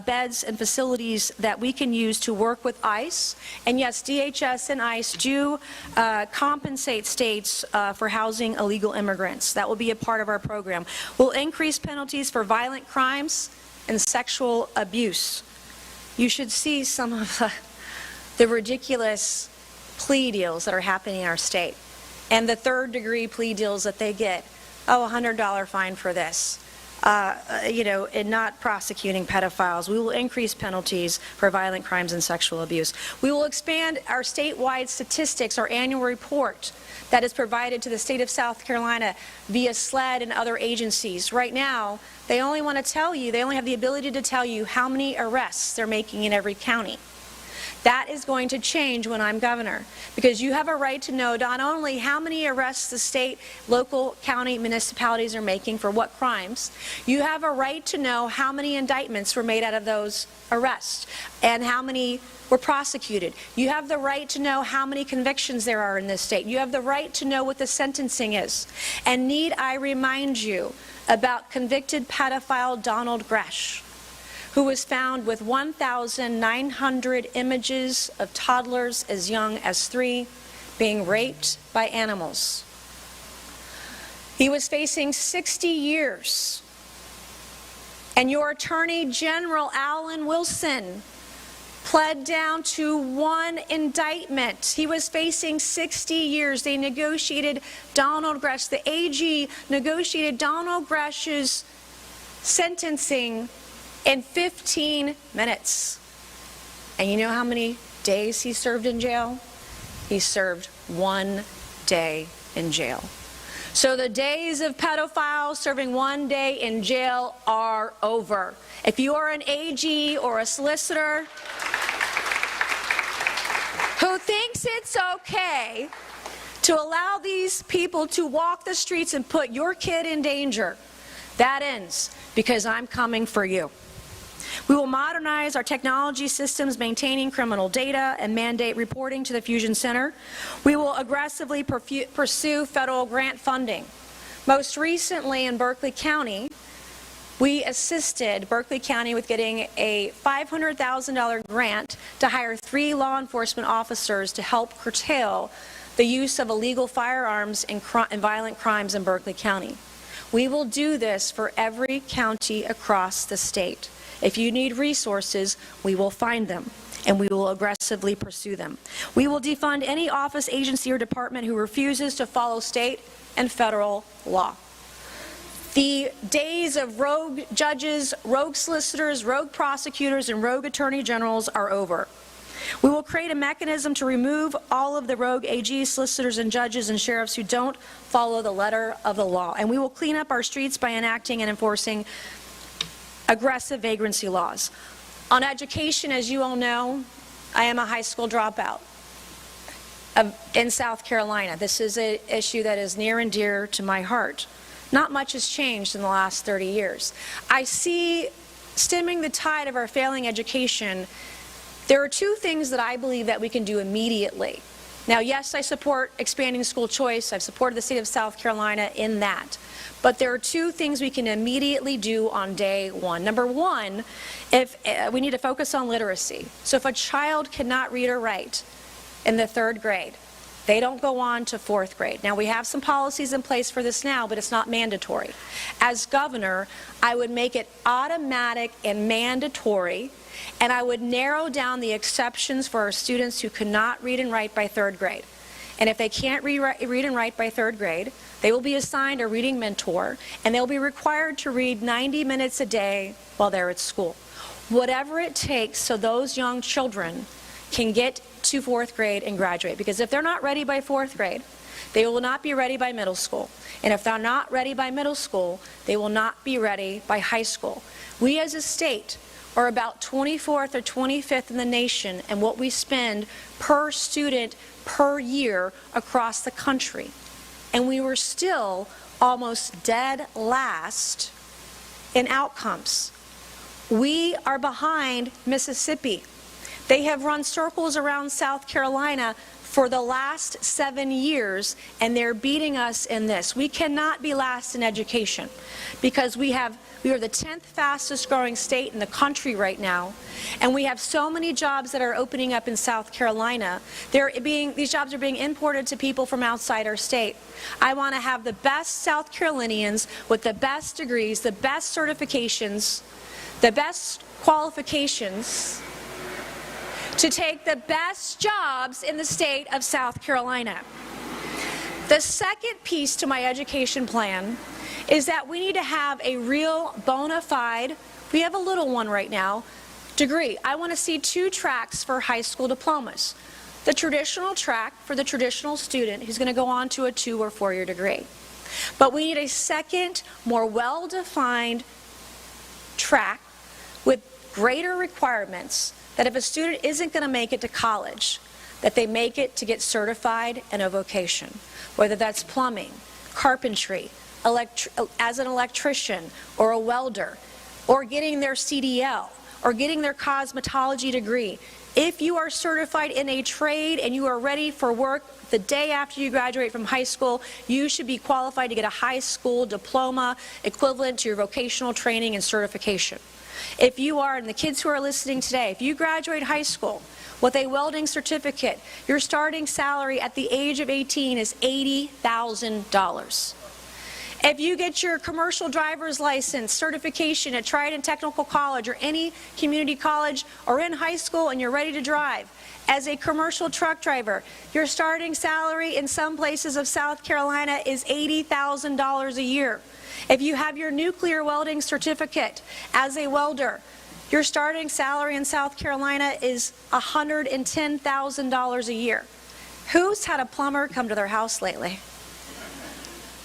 beds and facilities that we can use to work with ICE. And yes, DHS and ICE do compensate states for housing illegal immigrants. That will be a part of our program. We'll increase penalties for violent crimes and sexual abuse. You should see some of the ridiculous plea deals that are happening in our state, and the third-degree plea deals that they get. Oh, $100 fine for this. And not prosecuting pedophiles. We will increase penalties for violent crimes and sexual abuse. We will expand our statewide statistics, our annual report that is provided to the state of South Carolina via SLED and other agencies. Right now, they only have the ability to tell you how many arrests they're making in every county. That is going to change when I'm governor, because you have a right to know not only how many arrests the state, local, county, municipalities are making for what crimes, you have a right to know how many indictments were made out of those arrests and how many were prosecuted. You have the right to know how many convictions there are in this state. You have the right to know what the sentencing is. And need I remind you about convicted pedophile Donald Gresh, who was found with 1,900 images of toddlers as young as 3 being raped by animals. He was facing 60 years. And your Attorney General, Alan Wilson, pled down to 1 indictment. He was facing 60 years. They negotiated Donald Gresh. The AG negotiated Donald Gresh's sentencing in 15 minutes. And you know how many days he served in jail? He served 1 day in jail. So the days of pedophiles serving 1 day in jail are over. If you are an AG or a solicitor who thinks it's okay to allow these people to walk the streets and put your kid in danger, that ends, because I'm coming for you. We will modernize our technology systems, maintaining criminal data and mandate reporting to the Fusion Center. We will aggressively pursue federal grant funding. Most recently in Berkeley County, we assisted Berkeley County with getting a $500,000 grant to hire 3 law enforcement officers to help curtail the use of illegal firearms and violent crimes in Berkeley County. We will do this for every county across the state. If you need resources, we will find them, and we will aggressively pursue them. We will defund any office, agency, or department who refuses to follow state and federal law. The days of rogue judges, rogue solicitors, rogue prosecutors, and rogue attorney generals are over. We will create a mechanism to remove all of the rogue AGs, solicitors, and judges and sheriffs who don't follow the letter of the law. And we will clean up our streets by enacting and enforcing aggressive vagrancy laws. On education, as you all know, I am a high school dropout in South Carolina. This is an issue that is near and dear to my heart. Not much has changed in the last 30 years. I see stemming the tide of our failing education. There are 2 things that I believe that we can do immediately. Now, yes, I support expanding school choice. I've supported the state of South Carolina in that. But there are 2 things we can immediately do on day 1. Number 1, we need to focus on literacy. So if a child cannot read or write in the 3rd grade, they don't go on to 4th grade. Now, we have some policies in place for this now, but it's not mandatory. As governor, I would make it automatic and mandatory, and I would narrow down the exceptions for our students who cannot read and write by 3rd grade. And if they can't read and write by 3rd grade, they will be assigned a reading mentor, and they'll be required to read 90 minutes a day while they're at school. Whatever it takes so those young children can get to 4th grade and graduate. Because if they're not ready by 4th grade, they will not be ready by middle school. And if they're not ready by middle school, they will not be ready by high school. We as a state are about 24th or 25th in the nation in what we spend per student per year across the country. And we were still almost dead last in outcomes. We are behind Mississippi. They have run circles around South Carolina for the last 7 years, and they're beating us in this. We cannot be last in education because we are the 10th fastest growing state in the country right now, and we have so many jobs that are opening up in South Carolina. These jobs are being imported to people from outside our state. I want to have the best South Carolinians with the best degrees, the best certifications, the best qualifications to take the best jobs in the state of South Carolina. The second piece to my education plan is that we need to have a real bona fide, we have a little one right now, degree. I want to see 2 tracks for high school diplomas. The traditional track for the traditional student who's going to go on to a 2 or 4-year degree. But we need a second, more well-defined track with greater requirements that if a student isn't going to make it to college, that they make it to get certified in a vocation, whether that's plumbing, carpentry, as an electrician or a welder, or getting their CDL, or getting their cosmetology degree. If you are certified in a trade and you are ready for work the day after you graduate from high school, you should be qualified to get a high school diploma equivalent to your vocational training and certification. If you are, and the kids who are listening today, if you graduate high school with a welding certificate, your starting salary at the age of 18 is $80,000. If you get your commercial driver's license certification at Trident Technical College or any community college or in high school and you're ready to drive, as a commercial truck driver, your starting salary in some places of South Carolina is $80,000 a year. If you have your nuclear welding certificate as a welder, your starting salary in South Carolina is $110,000 a year. Who's had a plumber come to their house lately?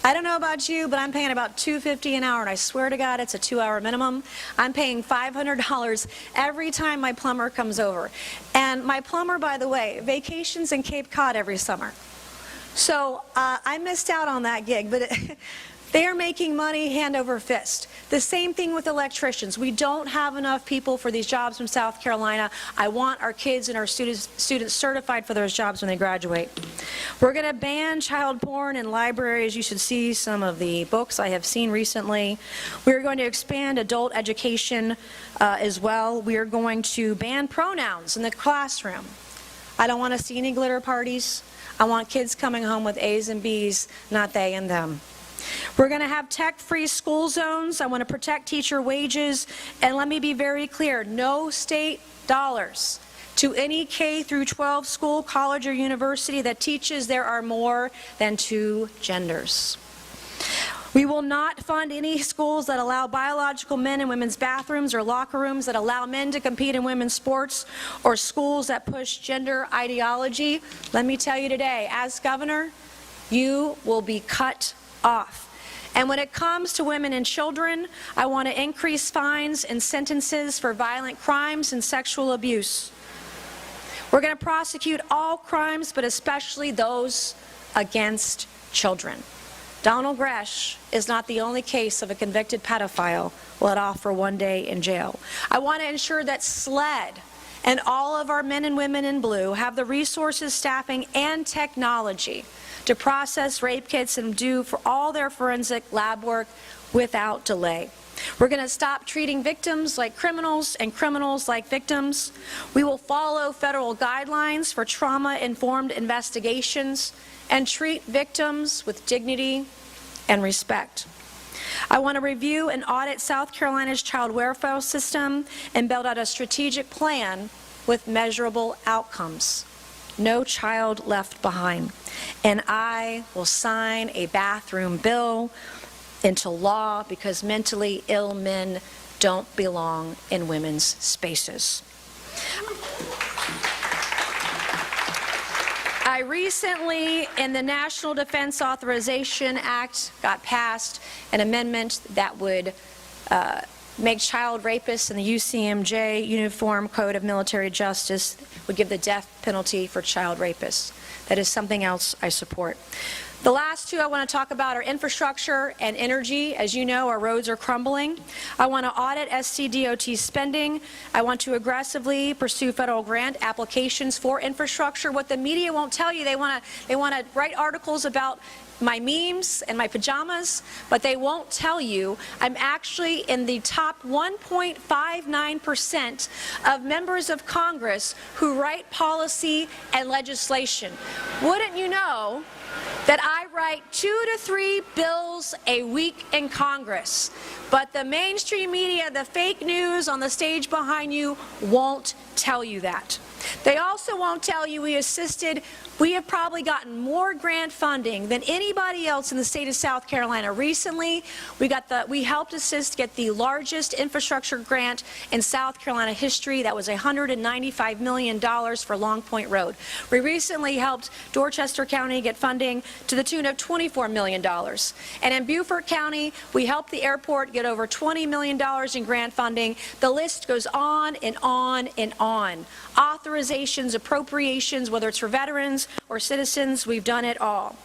I don't know about you, but I'm paying about $250 an hour, and I swear to God it's a 2-hour minimum. I'm paying $500 every time my plumber comes over. And my plumber, by the way, vacations in Cape Cod every summer. So I missed out on that gig, but they are making money hand over fist. The same thing with electricians. We don't have enough people for these jobs from South Carolina. I want our kids and our students certified for those jobs when they graduate. We're going to ban child porn in libraries. You should see some of the books I have seen recently. We're going to expand adult education as well. We are going to ban pronouns in the classroom. I don't want to see any glitter parties. I want kids coming home with A's and B's, not they and them. We're going to have tech-free school zones. I want to protect teacher wages. And let me be very clear, no state dollars to any K through 12 school, college, or university that teaches there are more than 2 genders. We will not fund any schools that allow biological men in women's bathrooms or locker rooms, that allow men to compete in women's sports, or schools that push gender ideology. Let me tell you today, as governor, you will be cut off. And when it comes to women and children, I want to increase fines and sentences for violent crimes and sexual abuse. We're going to prosecute all crimes, but especially those against children. Donald Gresh is not the only case of a convicted pedophile let off for 1 day in jail. I want to ensure that SLED and all of our men and women in blue have the resources, staffing, and technology to process rape kits and do for all their forensic lab work without delay. We're going to stop treating victims like criminals and criminals like victims. We will follow federal guidelines for trauma-informed investigations and treat victims with dignity and respect. I want to review and audit South Carolina's child welfare system and build out a strategic plan with measurable outcomes. No child left behind. And I will sign a bathroom bill into law because mentally ill men don't belong in women's spaces. I recently, in the National Defense Authorization Act, got passed an amendment that would make child rapists in the UCMJ Uniform Code of Military Justice, would give the death penalty for child rapists. That is something else I support. The last two I want to talk about are infrastructure and energy. As you know, our roads are crumbling. I want to audit SCDOT spending. I want to aggressively pursue federal grant applications for infrastructure. What the media won't tell you, they want to write articles about my memes and my pajamas, but they won't tell you I'm actually in the top 1.59% of members of Congress who write policy and legislation. Wouldn't you know that I write 2 to 3 bills a week in Congress, but the mainstream media, the fake news on the stage behind you won't tell you that. They also won't tell you we have probably gotten more grant funding than anybody else in the state of South Carolina. Recently, we helped assist get the largest infrastructure grant in South Carolina history. That was $195 million for Long Point Road. We recently helped Dorchester County get funding to the tune of $24 million. And in Beaufort County, we helped the airport get over $20 million in grant funding. The list goes on and on and on. Authorizations, appropriations, whether it's for veterans or citizens, we've done it all.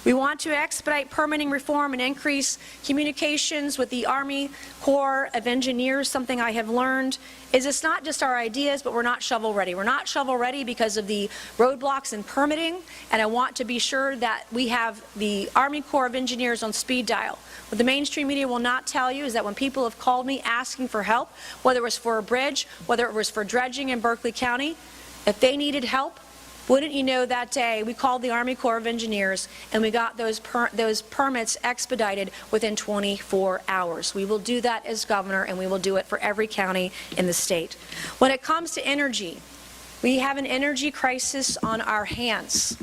We want to expedite permitting reform and increase communications with the Army Corps of Engineers. Something I have learned is it's not just our ideas, but we're not shovel ready. We're not shovel ready because of the roadblocks in permitting, and I want to be sure that we have the Army Corps of Engineers on speed dial. What the mainstream media will not tell you is that when people have called me asking for help, whether it was for a bridge, whether it was for dredging in Berkeley County, if they needed help, wouldn't you know that day we called the Army Corps of Engineers and we got those permits expedited within 24 hours. We will do that as governor, and we will do it for every county in the state. When it comes to energy, we have an energy crisis on our hands.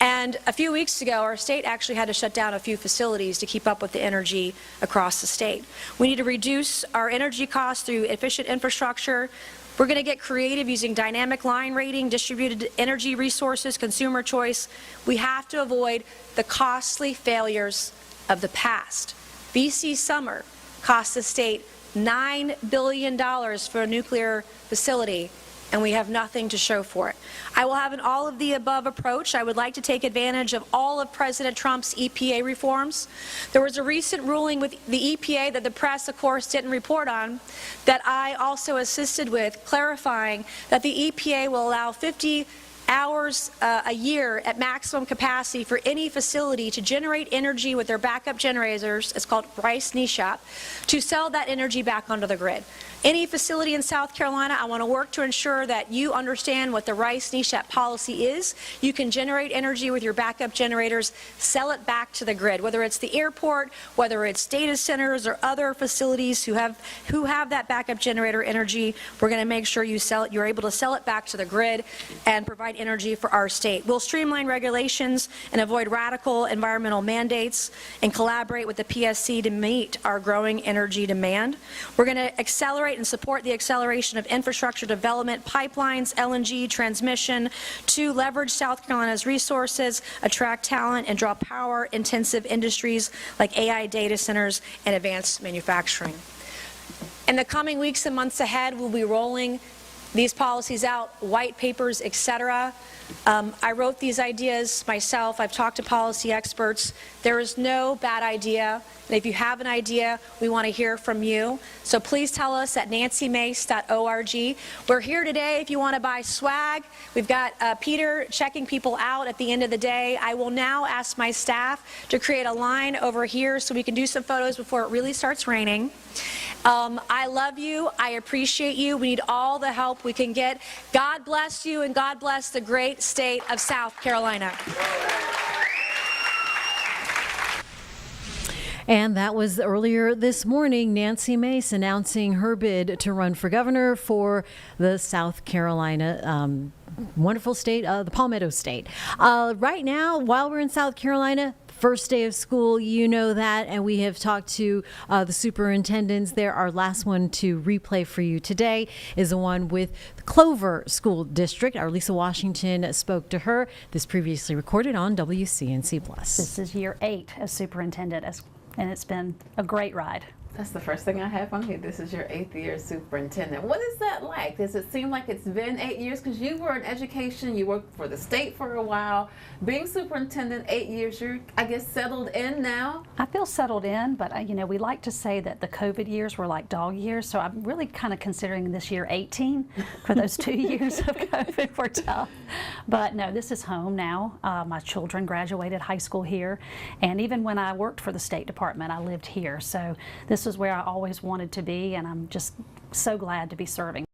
And a few weeks ago, our state actually had to shut down a few facilities to keep up with the energy across the state. We need to reduce our energy costs through efficient infrastructure. We're going to get creative using dynamic line rating, distributed energy resources, consumer choice. We have to avoid the costly failures of the past. BC Summer cost the state $9 billion for a nuclear facility, and we have nothing to show for it. I will have an all-of-the-above approach. I would like to take advantage of all of President Trump's EPA reforms. There was a recent ruling with the EPA that the press, of course, didn't report on, that I also assisted with, clarifying that the EPA will allow 50 hours a year at maximum capacity for any facility to generate energy with their backup generators. It's called Rice NESHAP, to sell that energy back onto the grid. Any facility in South Carolina, I want to work to ensure that you understand what the Rice NESHAP policy is. You can generate energy with your backup generators, sell it back to the grid, whether it's the airport, whether it's data centers or other facilities who have that backup generator energy. We're going to make sure you're able to sell it back to the grid and provide energy for our state. We'll streamline regulations and avoid radical environmental mandates and collaborate with the PSC to meet our growing energy demand. We're going to accelerate and support the acceleration of infrastructure development, pipelines, LNG, transmission, to leverage South Carolina's resources, attract talent, and draw power-intensive industries like AI data centers and advanced manufacturing. In the coming weeks and months ahead, we'll be rolling these policies out, white papers, etc. I wrote these ideas myself. I've talked to policy experts. There is no bad idea. And if you have an idea, we want to hear from you. So please tell us at nancymace.org. We're here today if you want to buy swag. We've got Peter checking people out at the end of the day. I will now ask my staff to create a line over here so we can do some photos before it really starts raining. I love you. I appreciate you. We need all the help we can get. God bless you, and God bless the great state of South Carolina. And that was earlier this morning, Nancy Mace announcing her bid to run for governor for the South Carolina wonderful state, the Palmetto State. Right now, while we're in South Carolina, first day of school, you know that, and we have talked to the superintendents there. Our last one to replay for you today is the one with the Clover School District. Our Lisa Washington spoke to her. This previously recorded on WCNC Plus. This is year 8 as superintendent, and it's been a great ride. That's the first thing I have on here. This is your 8th year superintendent. What is that like? Does it seem like it's been 8 years? Because you were in education, you worked for the state for a while. Being superintendent 8 years, you're, I guess, settled in now? I feel settled in, but you know, we like to say that the COVID years were like dog years, so I'm really kind of considering this year 18 for those 2 years of COVID were tough. But no, this is home now. My children graduated high school here, and even when I worked for the State Department, I lived here. So this is where I always wanted to be, and I'm just so glad to be serving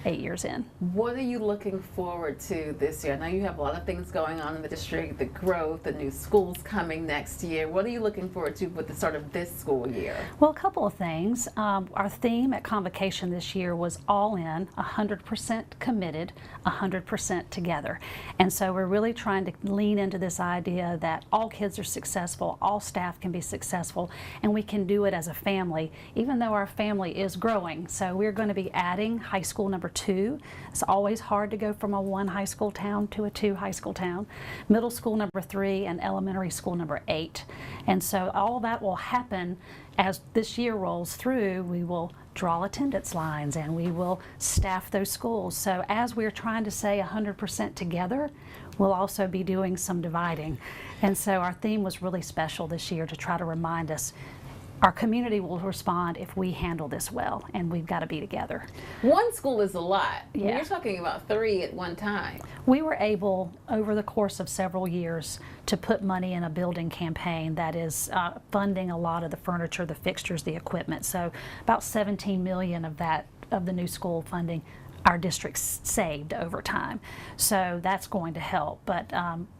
8 years in. What are you looking forward to this year? I know you have a lot of things going on in the district, the growth, the new schools coming next year. What are you looking forward to with the start of this school year? Well, a couple of things. Our theme at Convocation this year was all in, 100% committed, 100% together. And so we're really trying to lean into this idea that all kids are successful, all staff can be successful, and we can do it as a family, even though our family is growing. So we're going to be adding high school number 2. It's always hard to go from a 1 high school town to a 2 high school town. Middle school number 3 and elementary school number 8. And so all that will happen as this year rolls through. We will draw attendance lines and we will staff those schools. So as we're trying to say 100% together, we'll also be doing some dividing. And so our theme was really special this year to try to remind us our community will respond if we handle this well, and we've got to be together. 1 school is a lot. Yeah. You're talking about 3 at one time. We were able, over the course of several years, to put money in a building campaign that is funding a lot of the furniture, the fixtures, the equipment. So about $17 million of that, of the new school funding, our district saved over time. So that's going to help. But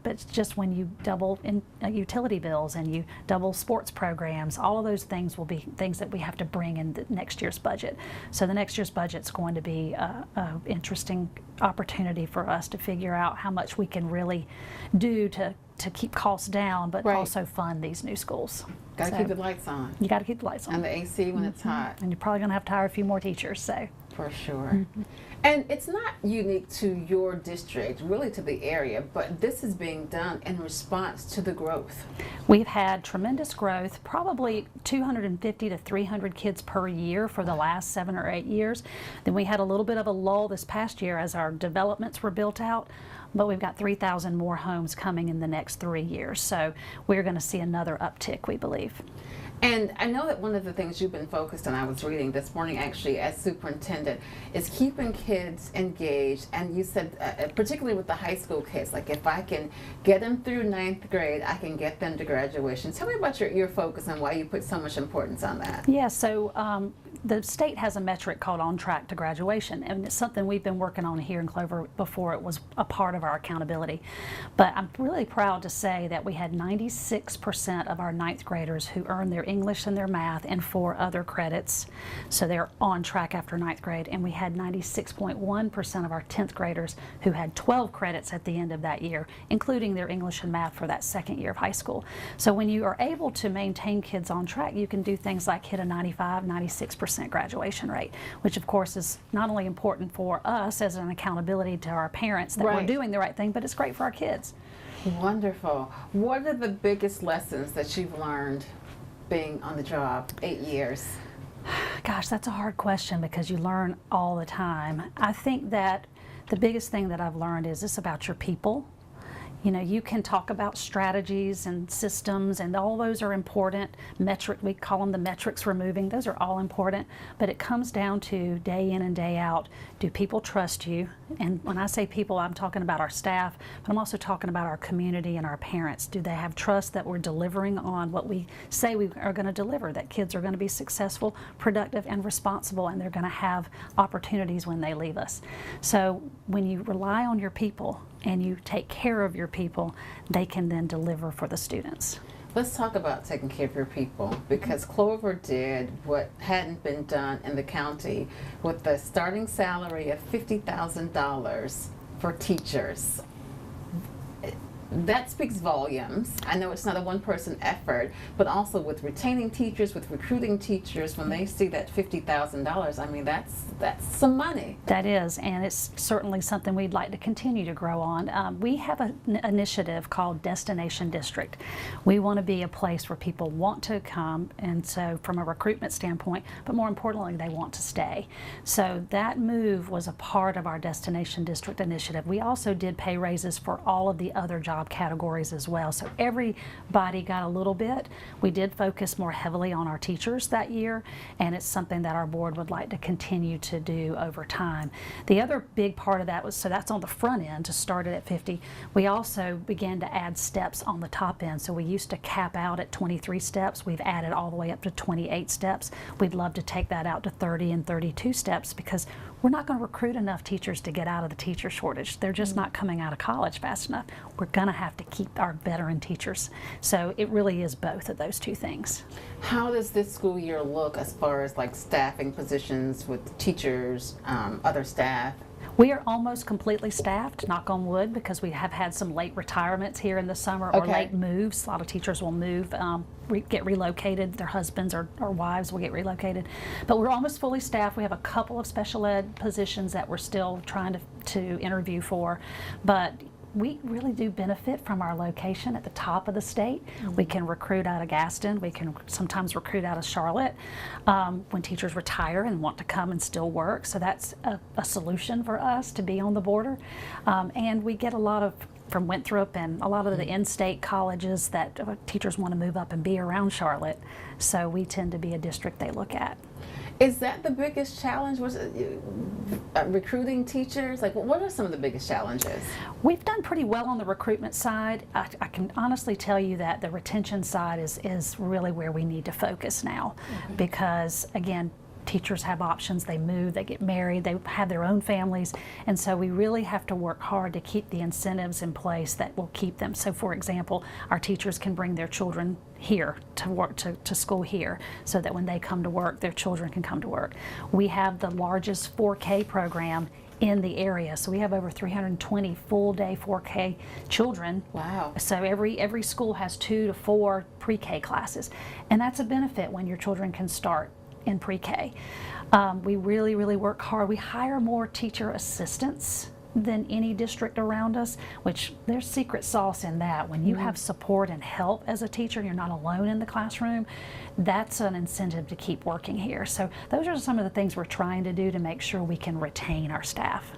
it's just when you double in utility bills and you double sports programs, all of those things will be things that we have to bring in the next year's budget. So the next year's budget's going to be an interesting opportunity for us to figure out how much we can really do to keep costs down, but also fund these new schools. Got to keep the lights on. You got to keep the lights on. And the AC when it's hot. And you're probably going to have to hire a few more teachers. So. For sure. And it's not unique to your district, really to the area, but this is being done in response to the growth. We've had tremendous growth, probably 250 to 300 kids per year for the last 7 or 8 years. Then we had a little bit of a lull this past year as our developments were built out, but we've got 3,000 more homes coming in the next 3 years. So we're going to see another uptick, we believe. And I know that one of the things you've been focused on, I was reading this morning actually as superintendent, is keeping kids engaged. And you said, particularly with the high school kids, like if I can get them through 9th grade, I can get them to graduation. Tell me about your focus and why you put so much importance on that. Yeah, so the state has a metric called On Track to Graduation, and it's something we've been working on here in Clover before it was a part of our accountability. But I'm really proud to say that we had 96% of our 9th graders who earned their English and their math and 4 other credits, so they're on track after 9th grade. And we had 96.1% of our 10th graders who had 12 credits at the end of that year, including their English and math for that 2nd year of high school. So when you are able to maintain kids on track, you can do things like hit a 95, 96% graduation rate, which of course is not only important for us as an accountability to our parents that we're doing the right thing, but it's great for our kids. Wonderful. What are the biggest lessons that you've learned being on the job 8 years? Gosh, that's a hard question because you learn all the time. I think that the biggest thing that I've learned is it's about your people. You know, you can talk about strategies and systems, and all those are important. We call them the metrics we're moving. Those are all important, but it comes down to day in and day out. Do people trust you? And when I say people, I'm talking about our staff, but I'm also talking about our community and our parents. Do they have trust that we're delivering on what we say we are going to deliver, that kids are going to be successful, productive, and responsible, and they're going to have opportunities when they leave us? So when you rely on your people and you take care of your people, they can then deliver for the students. Let's talk about taking care of your people, because Clover did what hadn't been done in the county with the starting salary of $50,000 for teachers. that speaks volumes. I know it's not a one-person effort, but also with retaining teachers, with recruiting teachers, when they see that $50,000, I mean, that's some money. That is, and it's certainly something we'd like to continue to grow on. We have an initiative called Destination District. We want to be a place where people want to come, and so from a recruitment standpoint, but more importantly, they want to stay. So that move was a part of our Destination District initiative. We also did pay raises for all of the other job categories as well. So everybody got a little bit. We did focus more heavily on our teachers that year, and it's something that our board would like to continue to do over time. The other big part of that was, so that's on the front end to start it at 50. We also began to add steps on the top end. So we used to cap out at 23 steps. We've added all the way up to 28 steps. We'd love to take that out to 30 and 32 steps because we're not going to recruit enough teachers to get out of the teacher shortage. They're just not coming out of college fast enough. We're going to have to keep our veteran teachers. So it really is both of those two things. How does this school year look as far as like staffing positions with teachers, other staff? We are almost completely staffed, knock on wood, because we have had some late retirements here in the summer or late moves. A lot of teachers will move, get relocated. Their husbands or wives will get relocated. But we're almost fully staffed. We have a couple of special ed positions that we're still trying to interview for. But we really do benefit from our location at the top of the state. We can recruit out of Gaston. We can sometimes recruit out of Charlotte when teachers retire and want to come and still work. So that's a solution for us to be on the border. And we get a lot of from Winthrop and a lot of the in-state colleges that teachers want to move up and be around Charlotte. So we tend to be a district they look at. Is that the biggest challenge? Was it, recruiting teachers? Like, what are some of the biggest challenges? We've done pretty well on the recruitment side. I can honestly tell you that the retention side is really where we need to focus now, because again, teachers have options. They move, they get married, they have their own families, and so we really have to work hard to keep the incentives in place that will keep them. So for example, our teachers can bring their children here to work, to school here, so that when they come to work, their children can come to work. We have the largest 4K program in the area, so we have over 320 full-day 4K children. Wow. So every school has 2 to 4 pre-K classes, and that's a benefit when your children can start in pre-K. We really, really work hard. We hire more teacher assistants than any district around us, which there's secret sauce in that. When you have support and help as a teacher, you're not alone in the classroom, that's an incentive to keep working here. So those are some of the things we're trying to do to make sure we can retain our staff.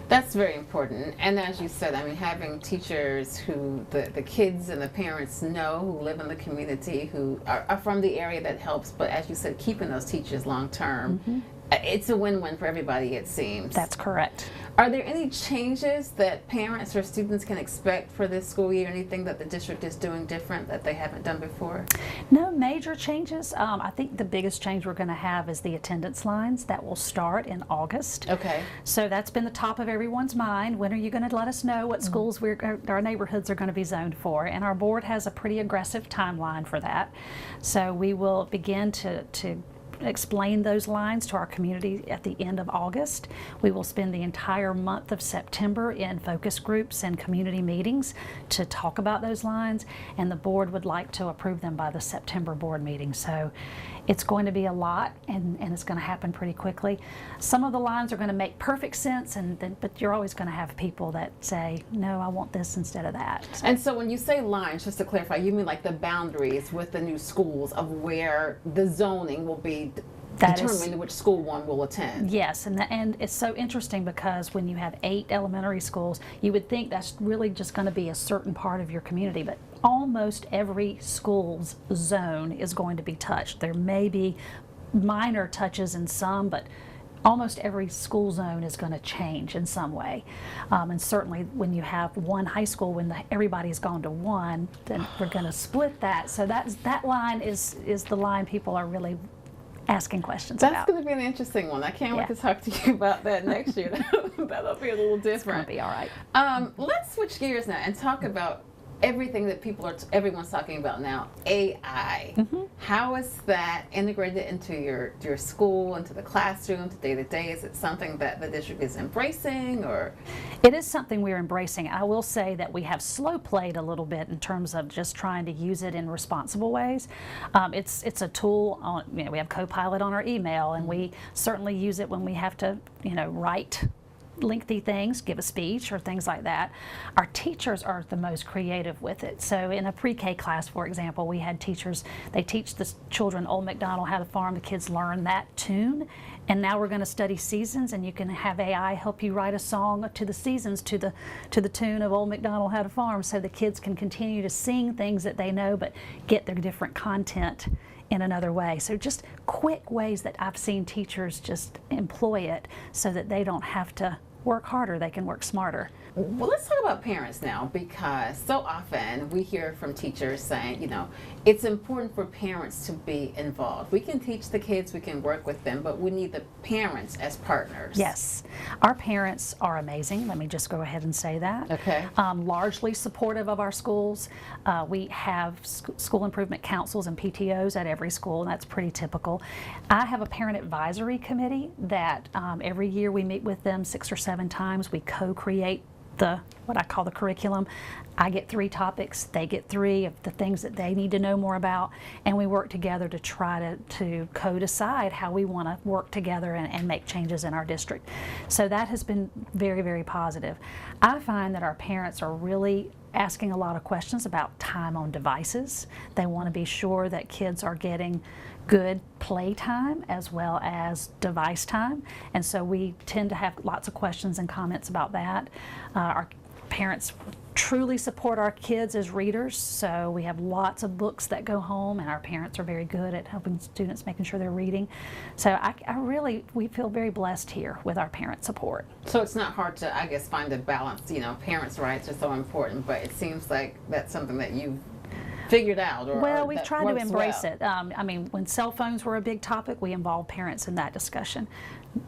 That's very important. And as you said, I mean, having teachers who the kids and the parents know, who live in the community, who are from the area, that helps. But as you said, keeping those teachers long term, it's a win-win for everybody, it seems. That's correct. Are there any changes that parents or students can expect for this school year? Anything that the district is doing different that they haven't done before? No major changes. I think the biggest change we're going to have is the attendance lines that will start in August. Okay. So that's been the top of everyone's mind. When are you going to let us know what schools our neighborhoods are going to be zoned for? And our board has a pretty aggressive timeline for that. So we will begin to explain those lines to our community at the end of August. We will spend the entire month of September in focus groups and community meetings to talk about those lines, and the board would like to approve them by the September board meeting. So it's going to be a lot, and it's going to happen pretty quickly. Some of the lines are going to make perfect sense, but you're always going to have people that say, no, I want this instead of that. So. And so when you say lines, just to clarify, you mean like the boundaries with the new schools of where the zoning will be determining which school one will attend? Yes, and it's so interesting because when you have 8 elementary schools, you would think that's really just going to be a certain part of your community, but almost every school's zone is going to be touched. There may be minor touches in some, but almost every school zone is going to change in some way. And certainly when you have one high school, when everybody's gone to one, then we're going to split that. So that line is the line people are really asking questions about. That's going to be an interesting one. I can't wait to talk to you about that next year. That'll be a little different. It's going to be all right. Let's switch gears now and talk about everything that everyone's talking about now, AI. How is that integrated into your school, into the classroom, to day to day? Is it something that the district is embracing, or? It is something we're embracing. I will say that we have slow played a little bit in terms of just trying to use it in responsible ways. It's a tool. We have Copilot on our email, and we certainly use it when we have to, write lengthy things, give a speech or things like that. Our teachers are the most creative with it. So in a pre-K class, for example, we had teachers, they teach the children Old MacDonald How to Farm. The kids learn that tune. And now we're going to study seasons, and you can have AI help you write a song to the seasons, to the tune of Old MacDonald How to Farm, so the kids can continue to sing things that they know but get their different content in another way. So just quick ways that I've seen teachers just employ it so that they don't have to work harder, they can work smarter. Well, let's talk about parents now, because so often we hear from teachers saying, it's important for parents to be involved. We can teach the kids, we can work with them, but we need the parents as partners. Yes, our parents are amazing. Let me just go ahead and say that. Okay. Largely supportive of our schools. We have school improvement councils and PTOs at every school, and that's pretty typical. I have a parent advisory committee that every year we meet with them 6 or 7 times. We co-create what I call the curriculum. I get 3 topics, they get 3 of the things that they need to know more about, and we work together to try to co-decide how we want to work together and make changes in our district. So that has been very, very positive. I find that our parents are really asking a lot of questions about time on devices. They want to be sure that kids are getting good play time as well as device time, and so we tend to have lots of questions and comments about that. Our parents truly support our kids as readers, so we have lots of books that go home, and our parents are very good at helping students, making sure they're reading. So we feel very blessed here with our parent support. So it's not hard to, I guess, find a balance. Parents' rights are so important, but it seems like that's something that you've figured out, well, we've tried to embrace it. When cell phones were a big topic, we involved parents in that discussion.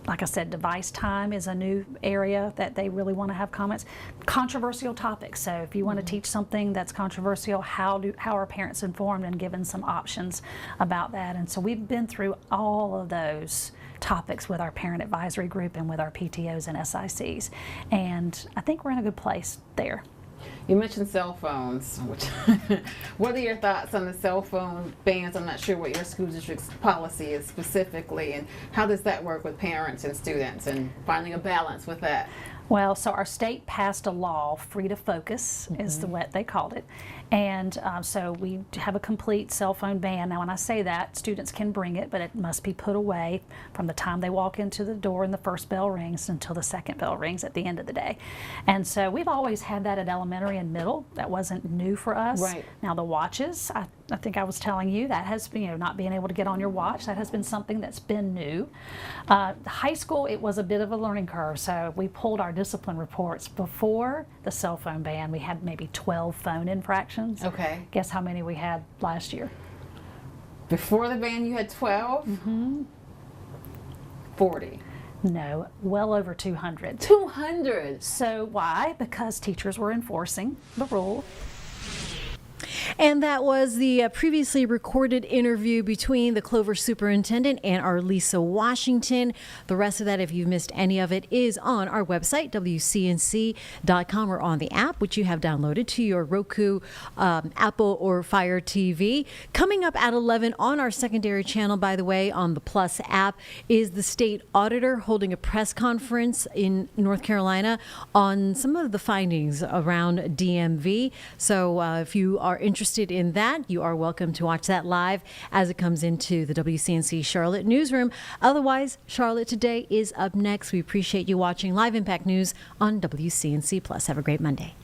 Like I said, device time is a new area that they really want to have comments. Controversial topics. So if you want to teach something that's controversial, how are parents informed and given some options about that? And so we've been through all of those topics with our parent advisory group and with our PTOs and SICs. And I think we're in a good place there. You mentioned cell phones. What are your thoughts on the cell phone bans? I'm not sure what your school district's policy is specifically, and how does that work with parents and students and finding a balance with that? Well, so our state passed a law, Free to Focus is what they called it. And so we have a complete cell phone ban. Now, when I say that, students can bring it, but it must be put away from the time they walk into the door and the first bell rings until the second bell rings at the end of the day. And so we've always had that at elementary and middle. That wasn't new for us. Right. Now, the watches, I think I was telling you, that has been, not being able to get on your watch, that has been something that's been new. High school, it was a bit of a learning curve, so we pulled our discipline reports. Before the cell phone ban, we had maybe 12 phone infractions. Okay. Guess how many we had last year? Before the ban, you had 12? 40. No, well over 200. 200? So why? Because teachers were enforcing the rule. And that was the previously recorded interview between the Clover superintendent and our Lisa Washington. The rest of that, if you've missed any of it, is on our website, WCNC.com, or on the app, which you have downloaded to your Roku, Apple, or Fire TV. Coming up at 11 on our secondary channel, by the way, on the Plus app, is the state auditor holding a press conference in North Carolina on some of the findings around DMV. So if you are interested in that, you are welcome to watch that live as it comes into the WCNC Charlotte newsroom. Otherwise, Charlotte Today is up next. We appreciate you watching Live Impact News on WCNC Plus. Have a great Monday.